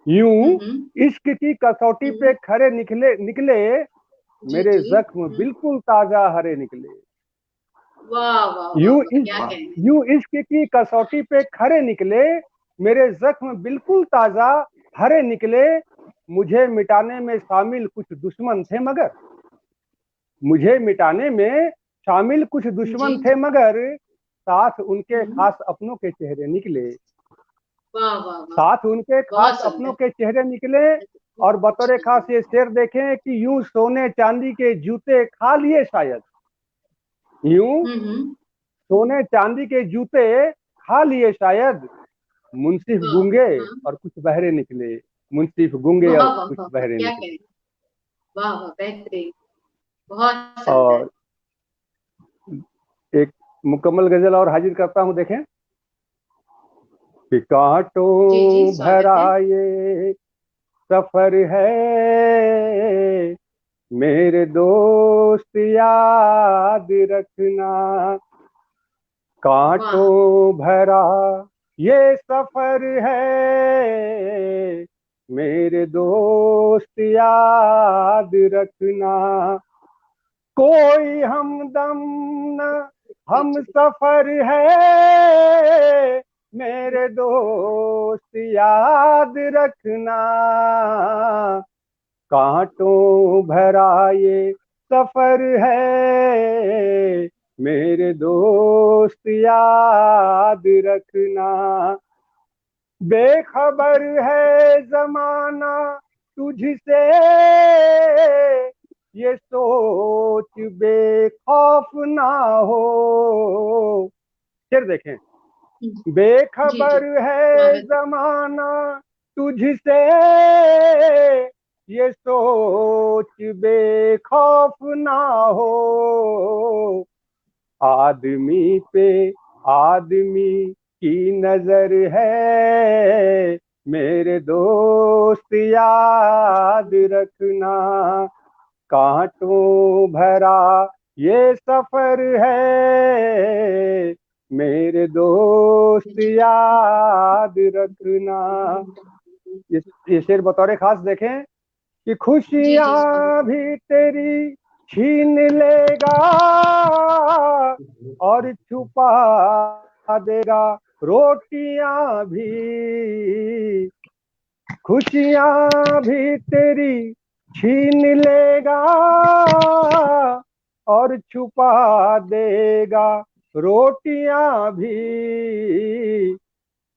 यूं हम्म इश्क की कसौटी पे हम्म, खरे निकले निकले, जी मेरे जी। जख्म बिल्कुल ताजा हरे निकले। वाह वाह वाह यूं वाह, इस क्या कहने। यूं इश्क की कसौटी पे खरे निकले, मेरे जख्म बिल्कुल ताजा हरे निकले, मुझे मिटाने में शामिल कुछ दुश्मन थे मगर, मुझे मिटाने में शामिल कुछ जी। दुश्मन थे मगर, साथ उनके हम्म, खास अपनों के चेहरे निकले, वाह वाह वाह, साथ उनके खास बहुत अपनों सुंदर। के चेहरे निकले। और बतौर खास ये शेर देखें कि यूं सोने चांदी के जूते खा लिए शायद, यूं हम्म, सोने चांदी के जूते खा लिए शायद, मुंसिफ वाह गूंगे हाँ, और कुछ बहरे निकले, मुंसिफ गूंगे वाह और वाह कुछ वाह वाह, बहरे क्या निकले। कहने। वाह वाह, बेहतरीन, बहुत सुंदर। और एक मुकम्मल गजल और हाजिर करता हूं, देखें कि जी जी, कांटों स्वागत भरा है। ये सफर है, मेरे दोस्त याद रखना, वाह कांटों भरा ये सफर है, मेरे दोस्त याद रखना, कोई हमदम न जी हम जी, सफर है, मेरे दोस्त याद रखना, कांटों भरा ये सफर है, मेरे दोस्त याद रखना, बेखबर है जमाना तुझसे, ये सोच बेखौफ ना हो, फिर देखें, जी जी, बेखबर है स्वागत है। जमाना तुझसे, ये सोच बेखौफ ना हो, आदमी पे आदमी की नजर है, मेरे दोस्त याद रखना, कांटों भरा ये सफर है, मेरे दोस्त याद रखना। ये शेर बतौर खास देखें कि जी जी, खुशियां स्वागत भी तेरी छीन लेगा और छुपा देगा रोटियां भी, खुशियां भी तेरी छीन लेगा और छुपा देगा रोटियां भी,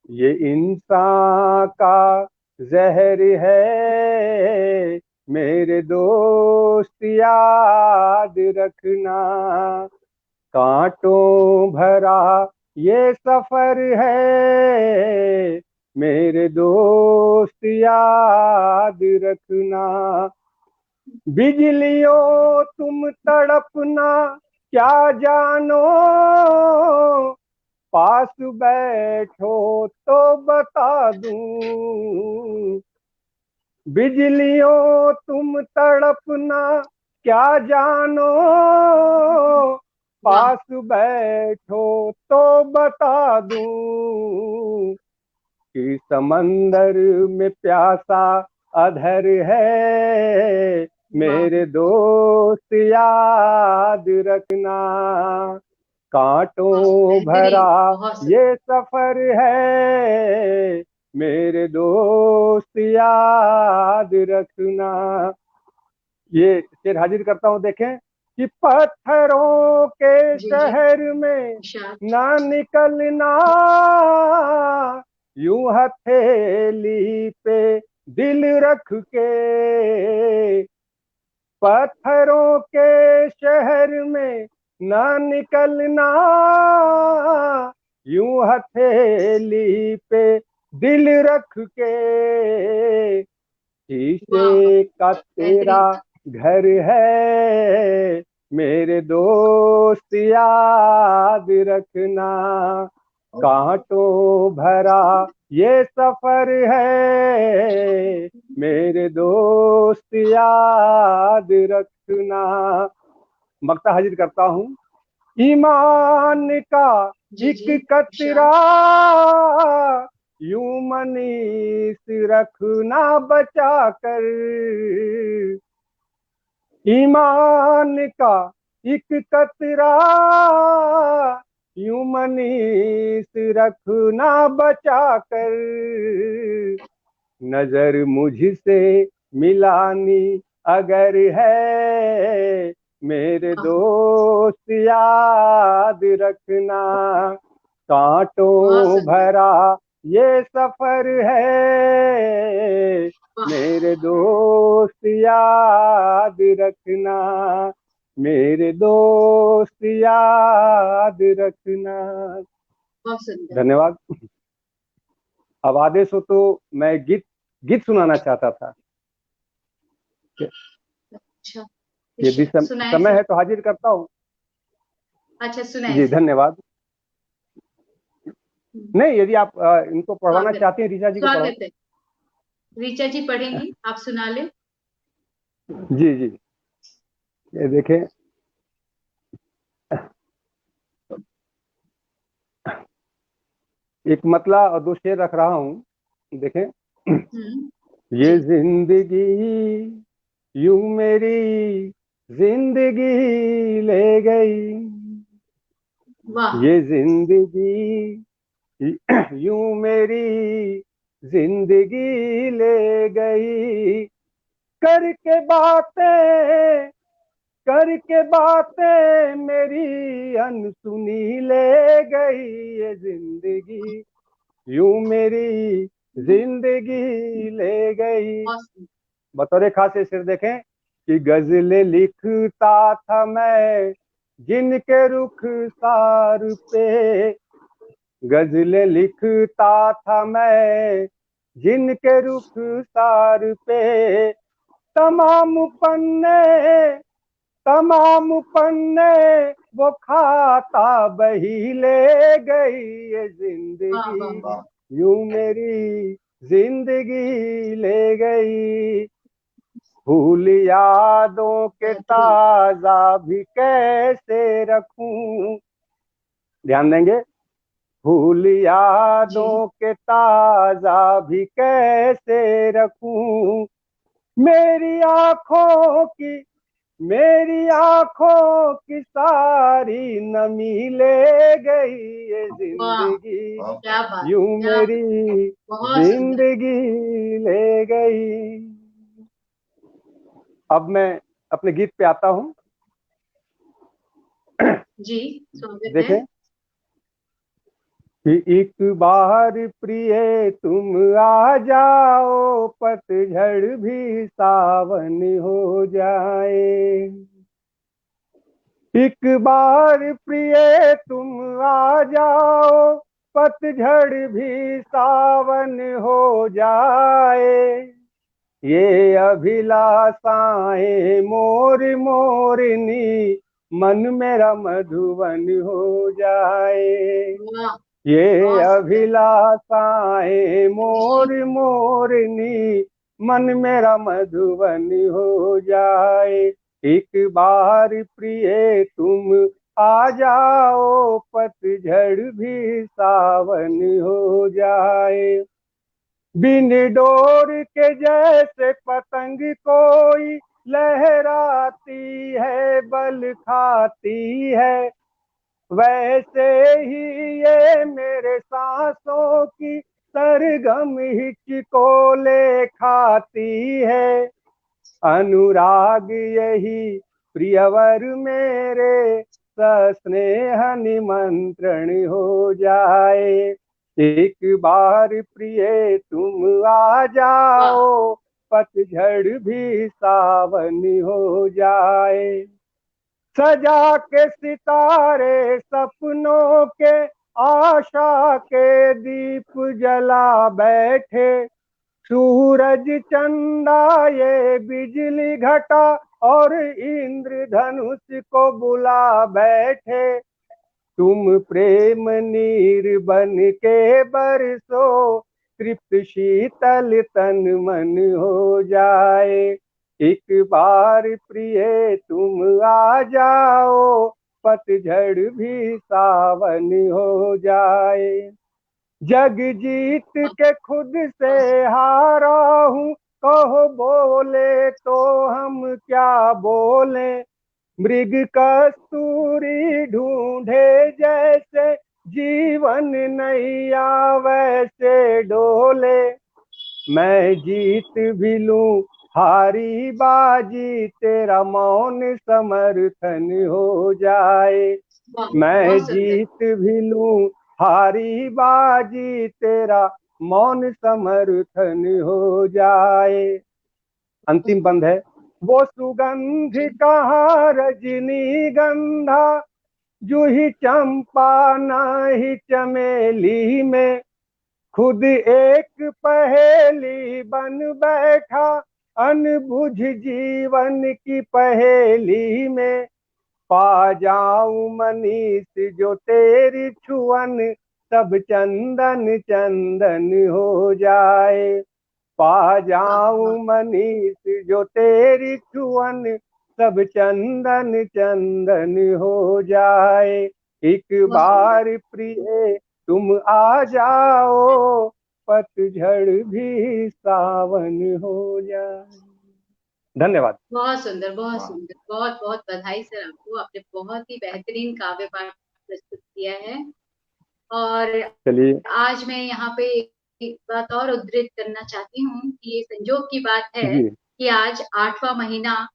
ये इंसान का जहर है, मेरे दोस्त याद रखना, कांटों भरा ये सफर है, मेरे दोस्त याद रखना, बिजलियों तुम तड़पना क्या जानो, पास बैठो तो बता दूं, बिजलियों तुम तड़पना क्या जानो, पास बैठो तो बता दूं कि समंदर में प्यासा अधर है, मेरे दोस्त याद रखना, कांटों भरा ये सफर है, मेरे दोस्त याद रखना। ये शेर हाजिर करता हूँ। देखें कि पत्थरों के शहर में ना निकलना, यूं हथेली पे दिल रख के, पत्थरों के शहर में ना निकलना, यूं हथेली पे दिल रख के, शीशे का तेरा घर है, मेरे दोस्त याद रखना, कांटों भरा ये सफर है, मेरे दोस्त याद रखना। मक्ता हाजिर करता हूँ। ईमान का एक कतरा यूं मनीष रखना बचा कर, ईमान का एक कतरा यूं मनीष रखना बचा कर, नजर मुझसे मिलानी अगर है, मेरे दोस्त याद रखना, कांटों भरा ये सफर है, मेरे दोस्त याद रखना, मेरे दोस्त याद रखना। धन्यवाद। अब आदेश हो तो मैं गीत सुनाना चाहता था। अच्छा, यदि समय है तो हाजिर करता हूँ। अच्छा, सुनाइए। जी धन्यवाद। नहीं, यदि आप इनको पढ़वाना चाहते हैं, ऋचा जी को स्वागत है। ऋचा जी पढ़ेंगी, आप सुना लें। जी जी, ये देखें, एक मतला और दो शेर रख रहा हूँ। देखें, ये जिंदगी यूं मेरी जिंदगी ले गई, ये जिंदगी यूं मेरी जिंदगी ले गई, करके बातें मेरी अनसुनी ले गई, ये जिंदगी यूं मेरी जिंदगी ले गई। बतौर खास शेर देखें कि गजलें लिखता था मैं जिनके रुख सार पे, गजलें लिखता था मैं जिनके रुख सार पे, तमाम पन्ने वो खाता बही ले गई, ये जिंदगी यूं मेरी जिंदगी ले गई, भूल यादों के ताजा भी कैसे रखूं, ध्यान देंगे, भूल यादों के ताजा भी कैसे रखूं, मेरी आंखों की सारी नमी ले गई, ये जिंदगी यूं मेरी जिंदगी ले गई। अब मैं अपने गीत पे आता हूँ। जी, स्वागत देखें है। कि एक बार प्रिय तुम आ जाओ, पतझड़ भी सावन हो जाए, एक बार प्रिय तुम आ जाओ, पतझड़ भी सावन हो जाए, ये अभिलाषाएं मोरनी मन मेरा मधुवन हो जाए, ये अभिलाषाएं मोर मोरनी, मन मेरा मधुबन हो जाए। एक बार प्रिय तुम आ जाओ, पतझड़ भी सावन हो जाए। बिन डोर के जैसे पतंग कोई लहराती है, बल खाती है, वैसे ही ये मेरे सांसों की सरगम हिचकोले खाती है। अनुराग यही प्रियवर मेरे, सस्नेह निमंत्रण हो जाए। एक बार प्रिय तुम आ जाओ, पतझड़ भी सावन हो जाए। सजा के सितारे सपनों के, आशा के दीप जला बैठे। सूरज चंदा ये बिजली घटा, और इंद्रधनुष को बुला बैठे। तुम प्रेम नीर बन के बरसो, तृप्त शीतल तन मन हो जाए। एक बार प्रिय तुम आ जाओ, पतझड़ भी सावन हो जाए। जग जीत के खुद से हारा हूँ, कहो बोले तो हम क्या बोले। मृग कस्तूरी ढूंढे जैसे, जीवन नैया वैसे डोले। मैं जीत भी लूं हारी बाजी, तेरा मौन समर्थन हो जाए। मैं जीत भी लूं हारी बाजी, तेरा मौन समर्थन हो जाए। अंतिम बंद है। वो सुगंध कहाँ रजनी गंधा, जूही चंपा नहीं चमेली में। खुद एक पहेली बन बैठा, अनबुझ जीवन की पहेली में। पा जाऊं मनीष जो तेरी छुअन, सब चंदन चंदन हो जाए। पा जाऊं मनीष जो तेरी छुअन, सब चंदन चंदन हो जाए। एक बार प्रिय तुम आ जाओ, पतझड़ भी सावन हो जाए। धन्यवाद। बहुत सुंदर, बहुत सुंदर, बहुत बहुत बधाई सर आपको। आपने बहुत ही बेहतरीन काव्य पाठ प्रस्तुत किया है। और चलिए, आज मैं यहाँ पे एक बात और उद्धृत करना चाहती हूँ कि ये संजोग की बात है कि आज 8वां महीना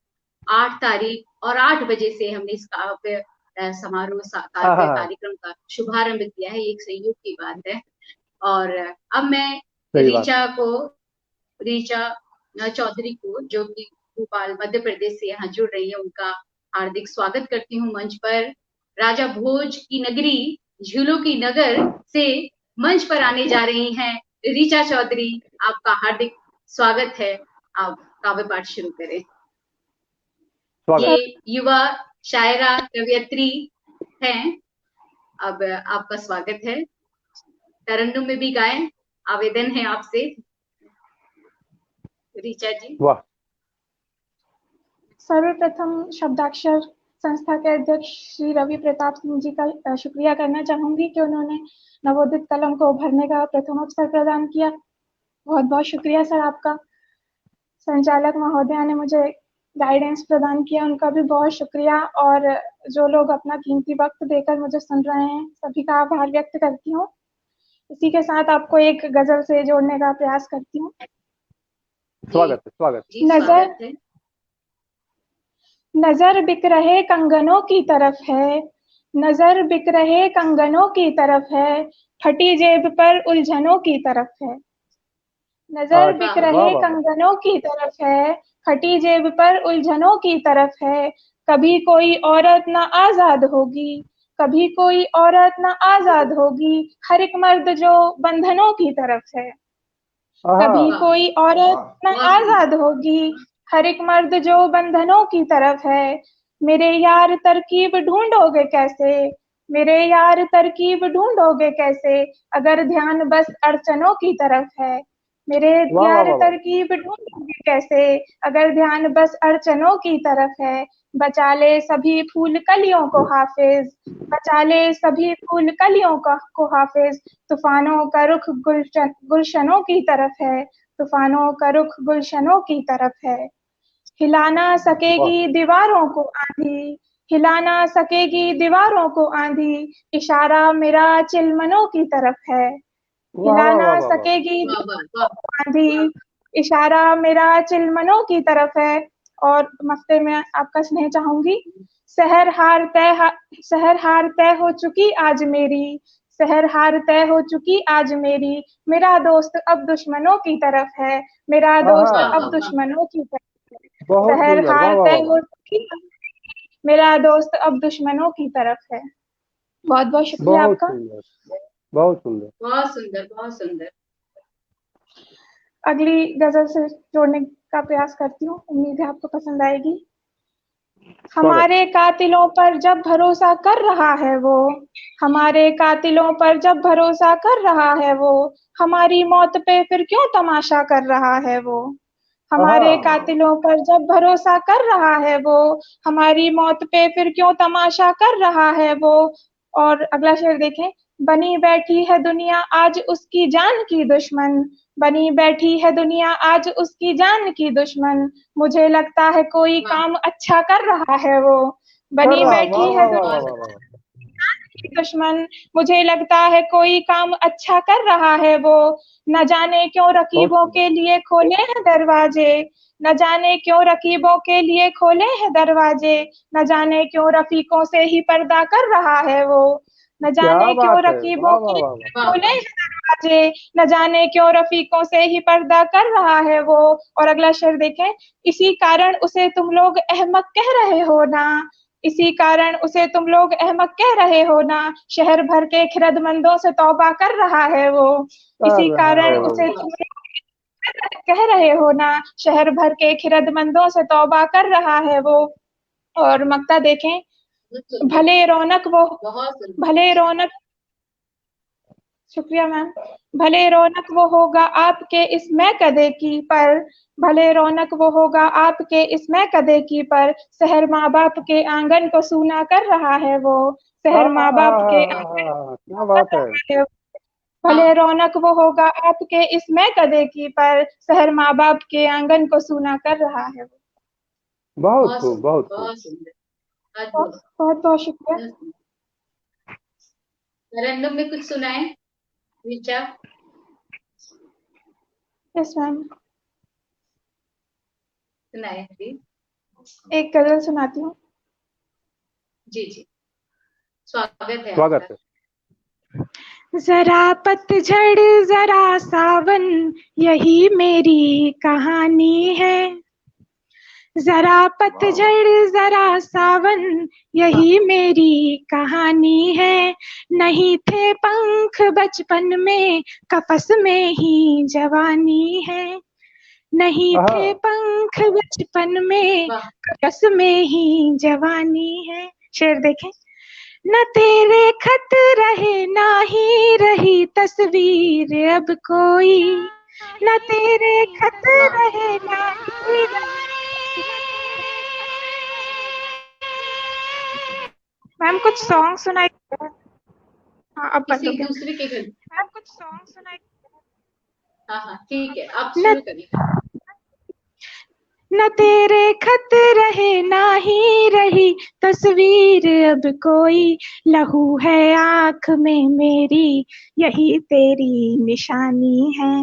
8 तारीख और 8 बजे से हमने इस काव्य समारोह काव्य कार्यक्रम का शुभारंभ किया है। एक संयोग की बात है। और अब मैं ऋचा चौधरी को, जो कि भोपाल मध्य प्रदेश से यहाँ जुड़ रही है, उनका हार्दिक स्वागत करती हूँ मंच पर। राजा भोज की नगरी, झूलों की नगर से मंच पर आने जा रही हैं ऋचा चौधरी। आपका हार्दिक स्वागत है। आप काव्य पाठ शुरू करें। ये युवा शायरा कवयित्री हैं। अब आपका स्वागत है। तरन्नुम में भी गाएं, आवेदन है आपसे ऋचा जी। वाह। सर्वप्रथम शब्दाक्षर संस्था के अध्यक्ष श्री रवि प्रताप सिंह जी का शुक्रिया करना चाहूंगी कि उन्होंने नवोदित कलम को उभरने का प्रथम अवसर प्रदान किया। बहुत बहुत शुक्रिया सर आपका। संचालक महोदया ने मुझे गाइडेंस प्रदान किया, उनका भी बहुत शुक्रिया। और जो लोग अपना कीमती वक्त देकर मुझे सुन रहे हैं, सभी का आभार व्यक्त करती हूँ। इसी के साथ आपको एक गजल से जोड़ने का प्रयास करती हूँ। स्वागत। नजर बिक रहे कंगनों की तरफ है, नजर बिक रहे कंगनों की तरफ है, फटी जेब पर उलझनों की तरफ है। नजर बिक रहे कंगनों की तरफ है, फटी जेब पर उलझनों की तरफ है। कभी कोई औरत ना आजाद होगी, कभी कोई औरत ना आजाद होगी, हर एक मर्द जो बंधनों की तरफ है। कभी कोई औरत ना आजाद होगी, हर एक मर्द जो बंधनों की तरफ है। मेरे यार तरकीब ढूंढोगे कैसे, मेरे यार तरकीब ढूंढोगे कैसे अगर ध्यान बस अड़चनों की तरफ है। मेरे वाह वाह यार वाह वाह। तरकीब ढूंढोगे कैसे अगर ध्यान बस अड़चनों की तरफ है। बचा ले सभी फूल कलियों को हाफिज, बचा ले सभी फूल कलियों को हाफिज। तूफानों का रुख गुलशनों की तरफ है, तूफानों का रुख गुलशनों की तरफ है। हिला ना वाह सकेगी दीवारों को आंधी, हिला ना सकेगी दीवारों को आंधी। इशारा मेरा चिलमनों की तरफ है, वाह हिला वाह वाह ना वाह वाह। सकेगी वाह वाह दीवारों वाह। को आंधी। इशारा मेरा चिलमनों की तरफ है। और मफ्ते में आपका स्नेह चाहूंगी। सहर हार तय हो चुकी आज मेरी, सहर हार तय हो चुकी आज मेरी। मेरा दोस्त अब दुश्मनों की तरफ है, मेरा आहा, दोस्त वाह अब वाह वाह। दुश्मनों की तरफ है। बहुत सहर सुंदर, वाह हार वाह तय वाह हो वाह। चुकी आज मेरी, मेरा दोस्त अब दुश्मनों की तरफ है। बहुत बहुत शुक्रिया बहुत आपका। सुंदर, बहुत सुंदर। बहुत सुंदर बहुत सुंदर। अगली गजल से जोड़ने का प्रयास करती हूँ, उम्मीद है आपको पसंद आएगी। स्वागत। हमारे कातिलों पर जब भरोसा कर रहा है वो, हमारे कातिलों पर जब भरोसा कर रहा है वो, हमारी मौत पे फिर क्यों तमाशा कर रहा है वो। आहा, हमारे कातिलों पर जब भरोसा कर रहा है वो, हमारी मौत पे फिर क्यों तमाशा कर रहा है वो। और अगला शेर देखें। बनी बैठी है दुनिया आज उसकी जान की दुश्मन, बनी बैठी है दुनिया आज उसकी जान की दुश्मन। मुझे लगता है कोई वाह। काम अच्छा कर रहा है वो, कर बनी रहा, वाह बैठी है वाह वाह वाह बहुत वाह अच्छा। वाह। की दुश्मन। मुझे लगता है कोई काम अच्छा कर रहा है वो। न जाने क्यों बहुत रकीबों सुंदर। के लिए खोले हैं दरवाजे, न जाने क्यों रकीबों के लिए खोले हैं दरवाजे। न जाने क्यों रफीकों से ही पर्दा कर रहा है वो, न क्या जाने क्यों बात है, रकीबों वाह वाह के वाह वाह। लिए वाह खोले वाह। हैं दरवाजे। न जाने क्यों रफीकों से ही पर्दा कर रहा है वो। और अगला शेर देखें। इसी कारण उसे तुम लोग अहमक कह रहे हो ना, इसी कारण उसे तुम लोग अहमक कह रहे हो ना। शहर भर के खिरदमंदों से तौबा कर रहा है वो, कर इसी रहा कारण है वाह वो। उसे वाह। तुम लोग कह रहे हो ना। शहर भर के खिरदमंदों से तौबा कर रहा है वो। और मक्ता देखें। बहुत सुंदर। भले रौनक वो बहुत सुंदर। भले रौनक शुक्रिया मैम। भले रौनक वो होगा आपके इस महकदे की पर, भले रौनक वो होगा आपके इस महकदे की पर। शहर माँ बाप के आंगन को सूना कर रहा है वो, शहर आहा, माँ बाप के आंगन क्या को बात कर है। रहा है वो। वाह। भले रौनक वो होगा आपके इस महकदे की पर, शहर माँ बाप के आंगन को सूना कर रहा है वो। बहुत बहुत खूब, सुंदर बहुत खूब। बहुत सुंदर। बहुत अद्भुत। बहुत बहुत शुक्रिया। बहुत सुंदर। तरन्नुम में कुछ सुनाए ऋचा। Yes ma'am. सुनाए प्लीज। एक गजल सुनाती हूँ। जी जी, स्वागत है स्वागत आपका। है। जरा पतझड़ जरा सावन, यही मेरी कहानी है। जरा पतझड़ जरा सावन, यही मेरी कहानी है। नहीं थे पंख बचपन में, कफस में ही जवानी है। नहीं आहा, थे पंख बचपन में, वाह। कफस में ही जवानी है। शेर देखें। न तेरे खत रहे ना ही रही तस्वीर अब कोई, न तेरे खत वाह। रहे ना ही रही। मैम कुछ सॉन्ग सुनाई। हाँ अब बंद हो किसी गया। दूसरे के घर। मैम कुछ सॉन्ग सुनाई। हाँ हाँ ठीक है, आप न शुरू करिए। न तेरे खत रहे ना ही रही तस्वीर अब कोई। लहू है आंख में मेरी, यही तेरी निशानी है।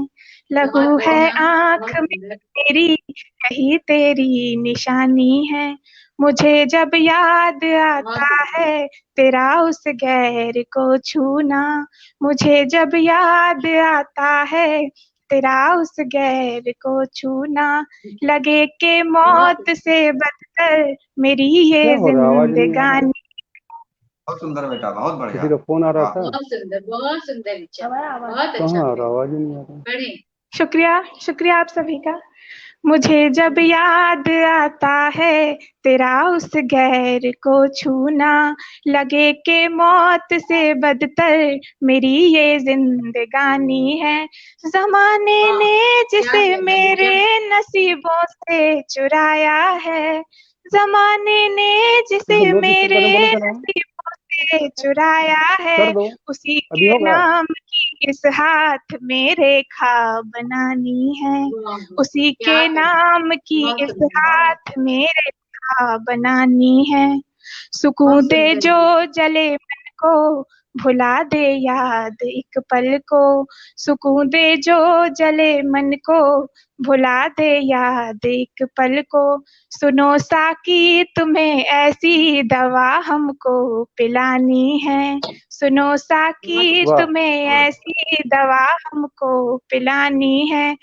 लहू बहुत है बढ़िया। आंख बहुत में सुंदर। मेरी, यही तेरी निशानी है। मुझे जब याद बहुत आता सुंदर। है तेरा उस गैर को छूना, मुझे जब याद आता है तेरा उस गैर को छूना। लगे के बहुत मौत से बदतर मेरी ये क्या हो रहा है, आवाज नहीं आ रहा। जिंदगानी। बहुत सुंदर बेटा, बहुत बढ़िया। किसी का फोन आ रहा वाह। था। बहुत सुंदर ऋचा, बहुत अच्छा कहाँ आ पढ़े रहा, आवाज ही नहीं आ रहा। पढ़े। शुक्रिया शुक्रिया आप सभी का। मुझे जब याद आता है तेरा उस गैर को छूना, लगे के मौत से बदतर मेरी ये जिंदगानी है। जमाने वाह, ने क्या जिसे कहना मेरे गजब। नसीबों से चुराया है, जमाने ने इसको जिसे लो डिस्टर्ब मेरे करने वाले का नाम नसीबों से चुराया कर है, दो, उसी अभी के होगा। नाम की इस हाथ में रेखा बनानी है, वाह, उसी क्या के कहना, नाम की बहुत इस सुंदर, हाथ में रेखा बनानी है। सुकून बहुत दे सुंदर जो जी। जले मन को, भुला दे याद एक पल को, सुकून दे जो जले मन को, भुला दे याद एक पल को। सुनो साकी तुम्हें ऐसी दवा हमको पिलानी है, सुनो बहुत साकी वाह, तुम्हें ऐसी दवा हमको पिलानी है।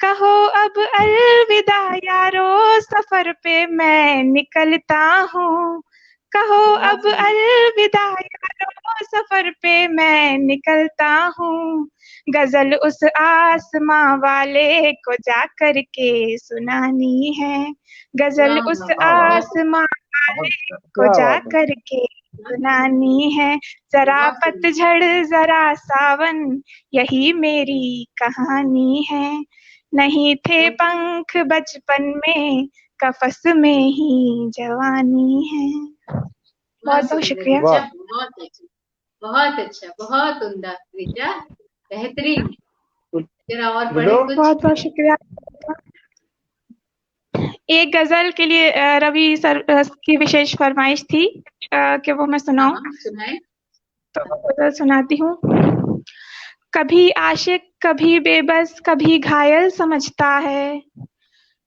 कहो अब अलविदा यारो, सफर पे मैं निकलता हूँ, कहो बहुत अब सुंदर। अलविदा यारो, सफर पे मैं निकलता हूँ। गजल उस आसमां वाले को जा कर के सुनानी है, गजल वाह उस वाह, वाह वाह, बहुत आसमां बहुत वाले अच्छा। को क्या जा बात है। कर के सुनानी है। जरा बहुत सुंदर। पतझड़ जरा सावन, यही मेरी कहानी है। नहीं थे बहुत पंख बचपन में, कफस में ही जवानी है। बहुत बहुत सुंदर शुक्रिया। ऋचा, वाह, बहुत अच्छा, बहुत अच्छा, बहुत उम्दा ऋचा, बेहतरीन। जरा और बिल्लो पढ़े कुछ। बहुत बहुत शुक्रिया। एक गजल के लिए रवि सर की विशेष फरमाइश थी कि वो मैं हाँ सुनाऊं, हाँ, सुनाए। तो गजल सुनाती हूँ। कभी आशिक कभी बेबस कभी घायल समझता है,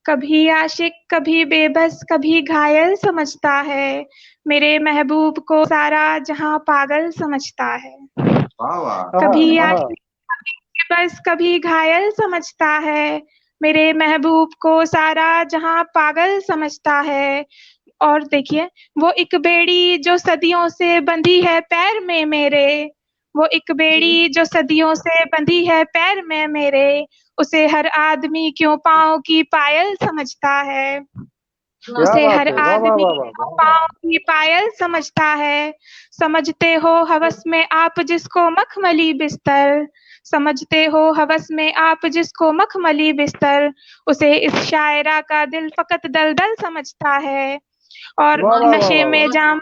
कभी आशिक कभी बेबस कभी घायल समझता है, मेरे महबूब को सारा जहां पागल समझता है। वाह वाह, कभी आहा, आहा, आशिक कभी बेबस कभी घायल समझता है, मेरे महबूब को सारा जहां पागल समझता है। और देखिए, वो एक बेड़ी जो सदियों से बंधी है पैर में मेरे, वो एक जी, बेड़ी जो सदियों से बंधी है पैर में मेरे, उसे हर आदमी क्यों पाँव की पायल समझता है, वाह क्या उसे बात हर है, वाह वाह आदमी वाह वाह क्यों वाह। पाँव की पायल समझता है। समझते हो हवस में आप जिसको मखमली बिस्तर, समझते हो हवस में आप जिसको मखमली बिस्तर, उसे इस शायरा का दिल फकत दलदल समझता है। और वाह वाह वाह नशे वाह में वाह। जाम,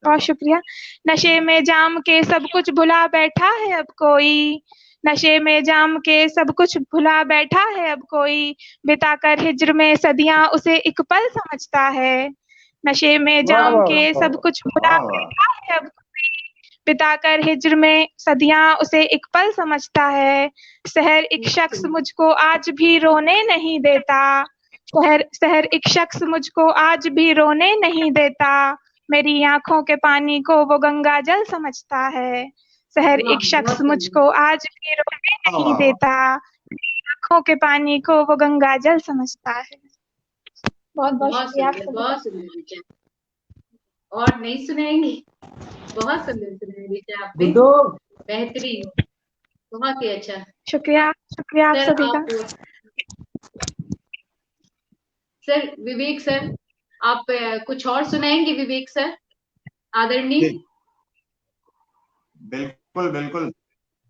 बहुत शुक्रिया। नशे में जाम के सब कुछ भुला बैठा है अब कोई, नशे में जाम के सब कुछ भुला बैठा है अब कोई, बिताकर हिज्र में सदियां उसे एक पल समझता है। नशे में वाह जाम वाह के वाह सब वाह। कुछ भुला वाह वाह, बैठा है अब कोई, बिताकर हिज्र में सदियां उसे एक पल समझता है। शहर एक शख्स मुझको आज भी रोने नहीं देता, शहर शहर एक शख्स मुझको आज भी रोने नहीं देता, मेरी आंखों के पानी को वो गंगा जल समझता है। शहर वाह, एक शख्स बहुत सुंदर। मुझको आज भी रोने वाह नहीं वाह वाह। देता, मेरी आंखों के पानी को वो गंगा जल समझता है। बहुत बहुत बहुत शुक्रिया आप सुंदर, सभी का। बहुत सुंदर ऋचा। और नहीं सुनाएंगे? बहुत सुंदर सुनाया ऋचा आपने, गुड्डू, बेहतरीन, बहुत ही अच्छा। शुक्रिया शुक्रिया आप सर सभी का। आप, सर विवेक सर, आप कुछ और सुनाएंगे विवेक सर, आदरणीय। जी, बिल्कुल बिल्कुल,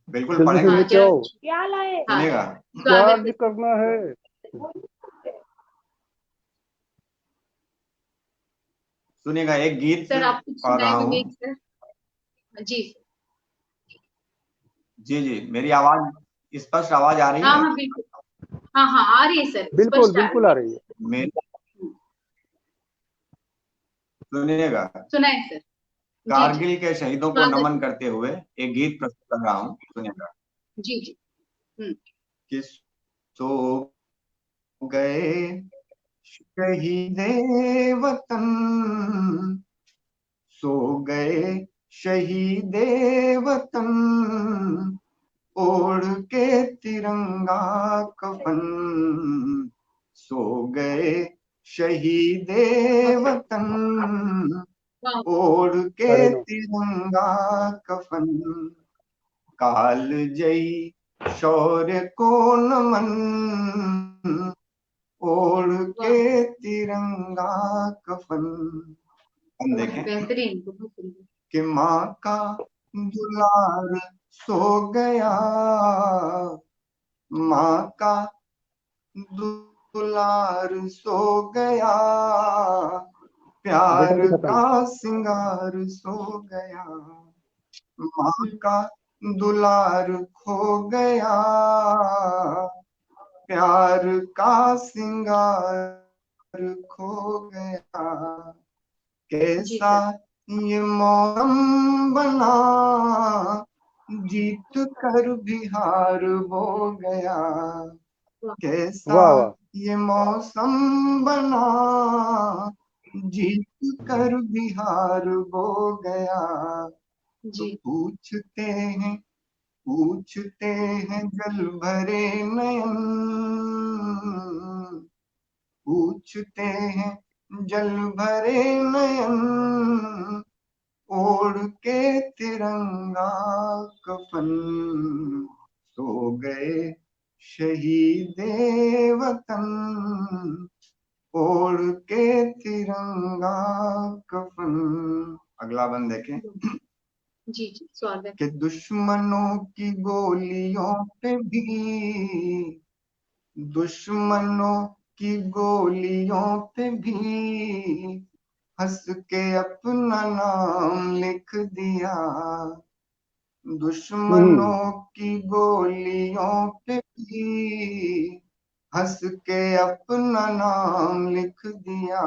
बिल्कुल जल्दी से पढ़ेंगे। हाँ लेके जरा, आओ, क्या लाए? हाँ, सुनिएगा, स्वागत चार्ज है। करना है। सुनिएगा, एक गीत सर आप कुछ पढ़ सुनाए रहा हूँ। विवेक सर। जी जी जी, मेरी आवाज, स्पष्ट आवाज आ रही हाँ है? हाँ बिल्कुल, हाँ हाँ आ रही है सर, बिल्कुल स्पष्ट आ बिल्कुल रही आ है। रही है। मेरी, सुनिएगा, सुनाए सर। जी जी, कारगिल के शहीदों को स्वागत नमन है। करते हुए एक गीत प्रस्तुत कर रहा हूँ, सुनिएगा। जी जी, कि सो गए शहीदे वतन, सो गए शहीदे वतन, ओढ़ के तिरंगा कफन, सो गए शहीदे वतन, वाह ओढ़ के साढ़े 9। तिरंगा कफन, काल जयी शौर्य को नमन, ओढ़ के तिरंगा कफन। हम देखें बेहतरीन, बहुत सुंदर। कि माँ का दुलार सो गया, माँ का दुलार सो गया, प्यार का सिंगार सो गया, माँ का दुलार खो गया, प्यार का सिंगार खो गया। कैसा ये मौसम बना, जीत कर बिहार हो गया। कैसा ये मौसम बना, जीत कर बिहार हो गया। तो पूछते हैं जल भरे नयन, पूछते हैं जल भरे नयन, ओढ़ के तिरंगा कफन, सो गए शहीदे वतन, ओढ़ के तिरंगा कफन। अगला बंद देखें। जी जी, स्वागत। कि दुश्मनों की गोलियों पे भी, दुश्मनों की गोलियों पे भी हंस के अपना नाम लिख दिया, दुश्मनों की गोलियों पे भी हंस के अपना नाम लिख दिया।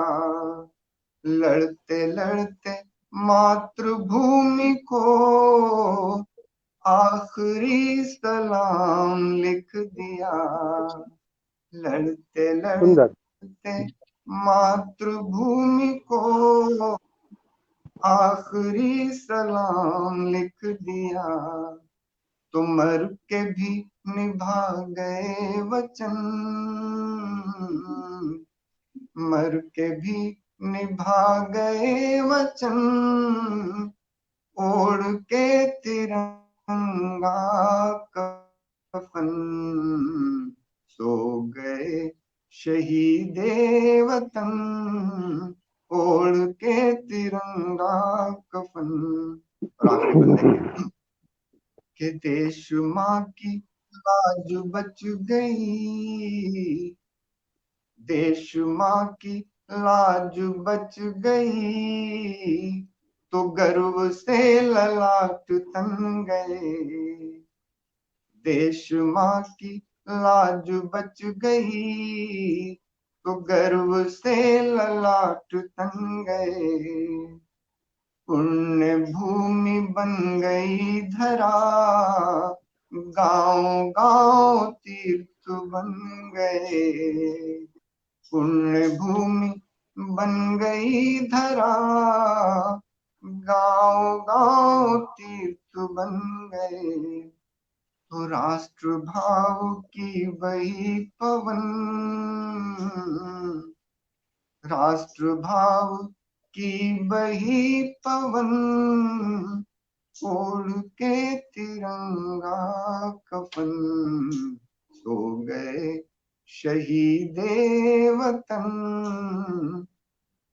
लड़ते लड़ते मातृभूमि को आखिरी सलाम लिख दिया, लड़ते लड़ते मातृभूमि को आखिरी सलाम लिख दिया। तो मर के भी निभा गए वचन, मर के भी निभा गए वचन, ओढ़ के तिरंगा कफन, सो गए शहीदे वतन, ओढ़ के तिरंगा कफन। और आखिरी बंदे कि देश माँ की लाज बच गई, देश माँ की लाज बच गई, तो गर्व से ललाट तन गए, देश माँ की लाज बच गई, तो गर्व से ललाट तन गए। पुण्य भूमि बन गई धरा, गांव गांव तीर्थ बन गए, पुण्य भूमि बन गई धरा, गांव गांव तीर्थ बन गए। तो राष्ट्र भाव की वही पवन, राष्ट्र भाव की बही पवन, ओढ़ के तिरंगा कफन, सो गए शहीदे वतन,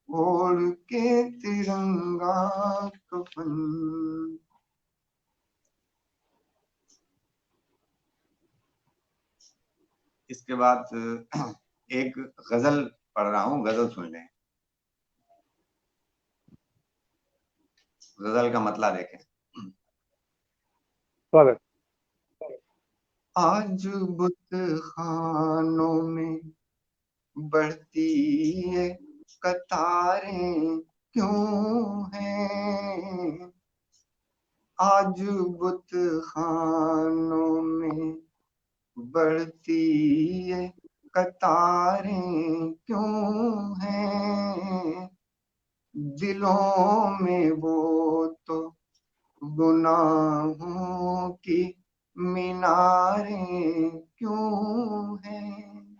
ओढ़ के तिरंगा कफन। इसके बाद एक गजल पढ़ रहा हूँ, गजल सुन लें। गजल का मतलब देखें। स्वागत। आज बुत खानों में बढ़ती है कतारें क्यों हैं, आज बुत खानों में बढ़ती है कतारें क्यों हैं, दिलों में वो तो गुनाहों की मीनारें क्यों हैं।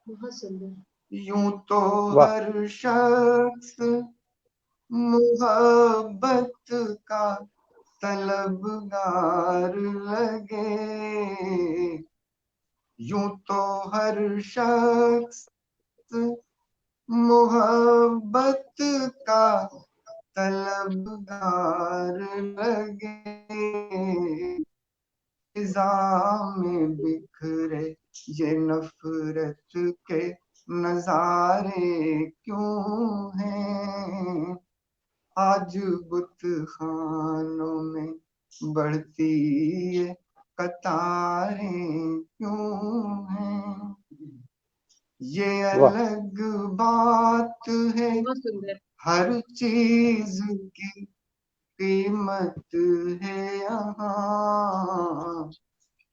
बहुत सुंदर। यूं तो हर शख्स मोहब्बत का तलबगार लगे, यूं तो हर शख्स मोहब्बत का तलबगार लगे, फिजा में बिखरे ये नफरत के नजारे क्यों हैं। आज बुत खानों में बढ़ती ये कतारें क्यों हैं। ये वाह अलग बात है बहुत सुंदर। हर चीज की कीमत है यहाँ।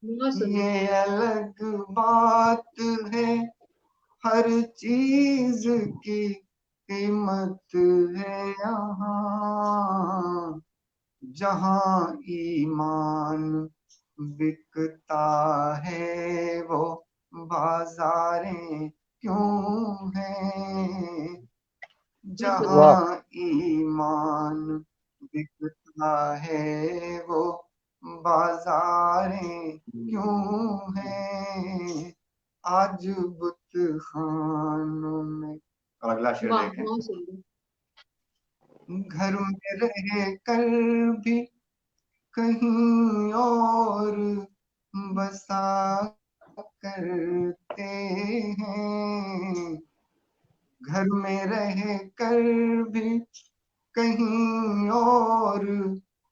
बहुत सुंदर। ये अलग बात है हर चीज की कीमत है यहाँ। जहाँ ईमान बिकता है वो बाजारें क्यों हैं। बहुत सुंदर। वाह जहाँ ईमान बिकता है वो बाजारें क्यों हैं। आज बुत खानों में। अगला शेर वाह देखें। बहुत सुंदर। घर में रह कर भी कहीं और बसा करते हैं। घर में रह कर भी कहीं और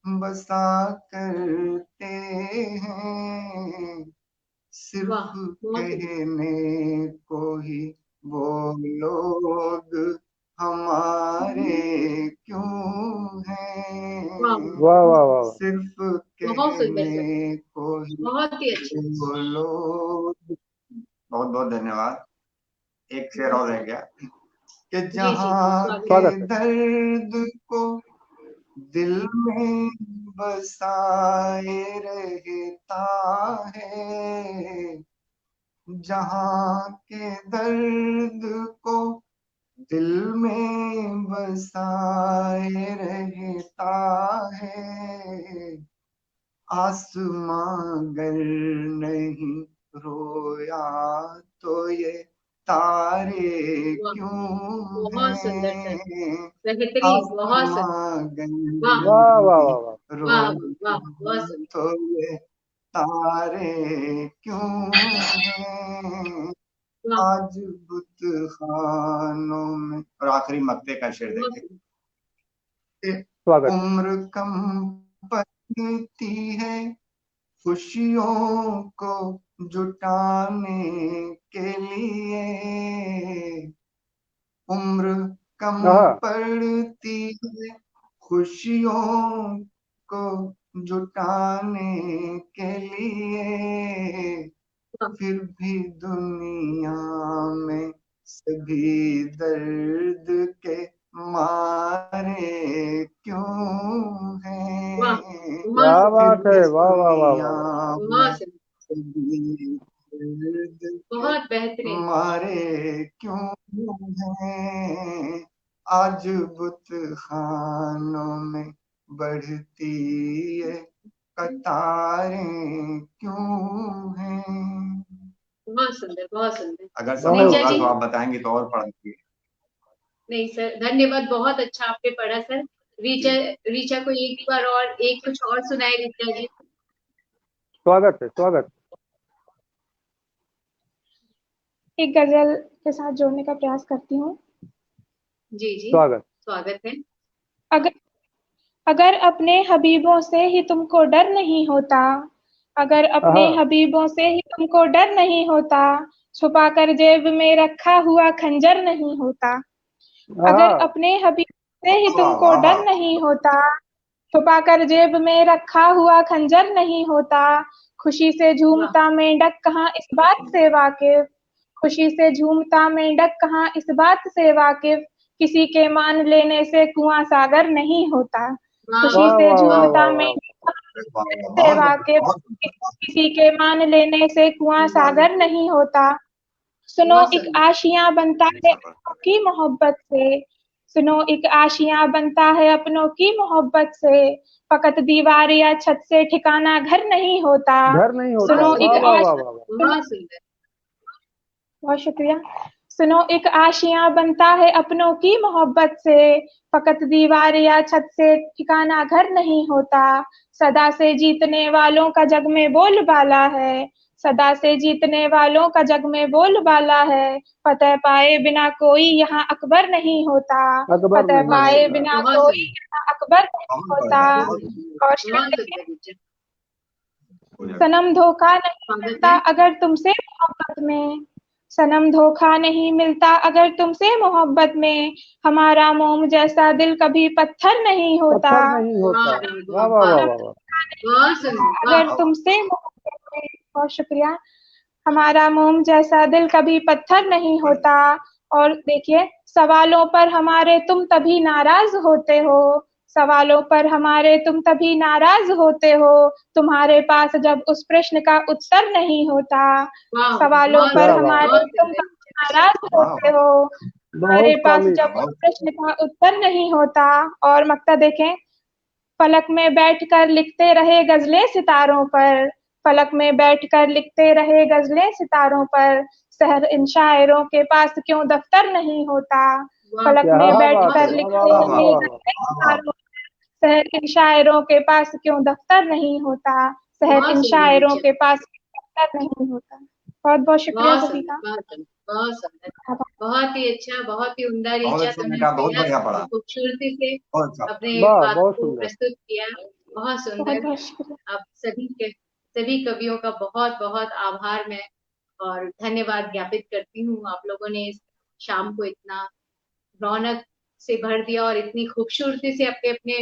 बसा करते हैं। सिर्फ वाह बहुत सुंदर। कहने को ही वो लोग हमारे क्यों हैं। वाह वाह वाह वाह सिर्फ बहुत सुंदर सर, कहने को ही बहुत ही अच्छा। वो लोग। बहुत बहुत धन्यवाद। एक शेर और रह गया। कि जी जी जहाँ स्वागत। के स्वागत है। दर्द को दिल में बसाए रहता है। जहाँ के दर्द को दिल में बसाए रहता है। आसमां गर नहीं रोया तो ये तारे वाह क्यों बहुत सुंदर सर, हैं। बेहतरीन, बहुत सुंदर। आसमां गर वाह वाह वाह नहीं वाह वाह वाह रोया वाह बहुत सुंदर। तो ये तारे क्यों हैं। वाह आज बुत खानों में। और आखिरी मक्ते का शेर बहुत देखें। सुंदर। स्वागत है। उम्र कम पड़ती है खुशियों को जुटाने के लिए। उम्र कम हाँ पड़ती है खुशियों को जुटाने के लिए। वाह फिर भी दुनिया में सभी दर्द के मारे क्यों वाह हैं। बहुत क्या सुंदर। फिर बात भी है, वाह वाह वाह दुनिया वाह वाह में बहुत सुंदर। सभी दर्द के बहुत बेहतरीन। मारे क्यों हैं। आज बुत खानों में बढ़ती है कतारें क्यों हैं। बहुत सुंदर, बहुत सुंदर। अगर समय बहुत ऋचा होगा जी। तो आप बताएंगे तो और पढ़ेंगे। नहीं सर, धन्यवाद, बहुत अच्छा आपने पढ़ा सर। ऋचा, ऋचा को एक बार और एक कुछ और सुनाए ऋचा जी। स्वागत है। स्वागत एक गजल के साथ जोड़ने का प्रयास करती हूँ। जी जी स्वागत। स्वागत है। अगर अगर अपने हबीबों से ही तुमको डर नहीं होता, अगर अपने हाँ हबीबों से ही तुमको डर नहीं होता, छुपा कर जेब में रखा हुआ खंजर नहीं होता। अगर हाँ अपने हबीबों से ही वाह तुमको वाह डर वाह। नहीं होता, छुपा कर जेब में रखा हुआ खंजर नहीं होता। खुशी से वाह झूमता मेंढक कहाँ इस बात से वाकिफ, खुशी से झूमता मेंढक कहाँ इस बात से वाकिफ, किसी के मान लेने से कुआं सागर नहीं होता। वाह खुशी वाह से वाह वाह झूमता वाह वाह मेंढक वाह वाह, से बहुत वाकिफ, बहुत किसी के मान लेने से कुआं सागर नहीं होता। सुनो बहुत एक सुंदर। आशियां बनता है अपनों की मोहब्बत से, सुनो एक आशियां बनता है अपनों की मोहब्बत से, फकत दीवार या छत से ठिकाना घर नहीं होता। घर नहीं होता। बहुत सुनो वाह एक सुंदर, वाह वाह आशियां वाह वाह बहुत सुंदर। बहुत शुक्रिया। सुनो एक आशियां बनता है अपनों की मोहब्बत से, फकत दीवार या छत से ठिकाना घर नहीं होता। सदा से जीतने वालों का जग में बोलबाला है, सदा से जीतने वालों का जग में बोलबाला है। फतह पाए बिना कोई यहाँ अकबर नहीं होता, अकबर फतह नहीं पाए होता। बिना बहुत कोई सुंदर, यहाँ अकबर नहीं बहुत होता। बढ़िया, बहुत बहुत सुंदर, और बहुत सुंदर ऋचा। सनम धोखा नहीं स्वागत मिलता है। अगर तुमसे मोहब्बत में, सनम धोखा नहीं मिलता अगर तुमसे मोहब्बत में। हमारा मोम जैसा दिल कभी पत्थर नहीं होता, पत्थर नहीं होता। वाह वाह वाह वाह वाह, वाह वाह। बहुत सुंदर, वाह। अगर तुमसे मोहब्बत में। बहुत शुक्रिया। हमारा मोम जैसा दिल कभी पत्थर नहीं होता। और देखिए, सवालों पर हमारे तुम तभी नाराज होते हो, सवालों पर हमारे तुम तभी नाराज होते हो, तुम्हारे पास जब उस प्रश्न का उत्तर नहीं होता। वाह, सवालों बहुत पर क्या सुंदर, बात हमारे बहुत तुम सुंदर तभी ऋचा। नाराज होते हो, तुम्हारे बहुत पास कामिल। जब उस प्रश्न का उत्तर नहीं होता। और मक्ता देखें, फलक में बैठकर लिखते रहे गजलें सितारों पर, फलक में बैठकर लिखते रहे गजलें सितारों पर। शहर इन शायरों के पास क्यों दफ्तर नहीं होता, वाह, फलक क्या में बात बहुत है। बैठकर वाह सुंदर, वाह लिखते वाह वाह रहे वाह वाह। गजलें सितारों पर। शहर इन शायरों के पास क्यों दफ्तर नहीं होता, शहर बहुत इन सुंदर शायरों ऋचा। के पास क्यों दफ्तर नहीं होता। बहुत बहुत शुक्रिया बहुत सभी सुंदर, का। बहुत सुंदर, बहुत सुंदर, बहुत ही अच्छा, बहुत ही उम्दा बहुत ऋचा। अच्छे से तुमने कहा, बहुत बेहद बढ़िया पढ़ा, खूबसूरती से बहुत अच्छा। अपने वाह, बात बहुत को सुंदर। प्रस्तुत किया। बहुत बहुत सुंदर। बहुत शुक्रिया। आप सभी कवियों का बहुत बहुत आभार मैं और धन्यवाद ज्ञापित करती हूँ। आप लोगों ने इस शाम को इतना रौनक से भर दिया और इतनी खूबसूरती से अपने अपने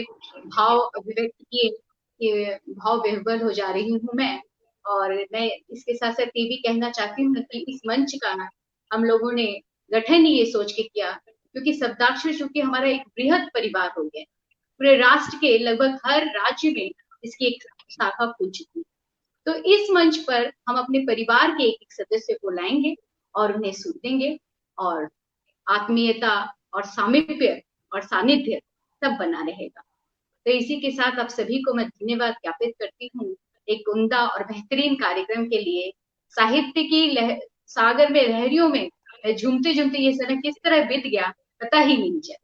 भाव अभिव्यक्त किए कि भाव विह्वल हो जा रही हूँ मैं। और मैं इसके साथ साथ ये भी कहना चाहती हूँ कि इस मंच का हम लोगों ने गठन ये सोच के किया क्योंकि शब्दाक्षर चूंकि हमारा एक बृहद परिवार हो गया, पूरे राष्ट्र के लगभग हर राज्य में इसकी एक शाखा खुल चुकी है। तो इस मंच पर हम अपने परिवार के एक एक सदस्य को लाएंगे और उन्हें सुनेंगे और आत्मीयता और सामीप्य और सानिध्य सब बना रहेगा। तो इसी के साथ आप सभी को मैं धन्यवाद ज्ञापित करती हूँ एक उम्दा और बेहतरीन कार्यक्रम के लिए। साहित्य की सागर में लहरियों में झूमते झूमते ये समय किस तरह बीत गया पता ही नहीं चला।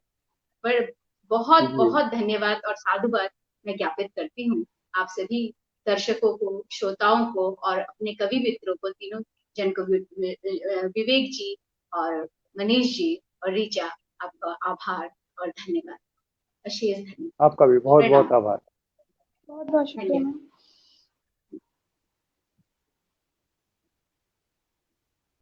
पर बहुत जी बहुत धन्यवाद और साधुवाद मैं ज्ञापित करती हूँ आप सभी दर्शकों को, श्रोताओं को और अपने कवि मित्रों को, तीनों जन को, विवेक जी और मनीष जी और ऋचा, आपका आभार और धन्यवाद, अशेष धन्यवाद। आपका भी बहुत बहुत प्रणाम। आभार। बहुत बहुत शुक्रिया धन्यवाद। मैम।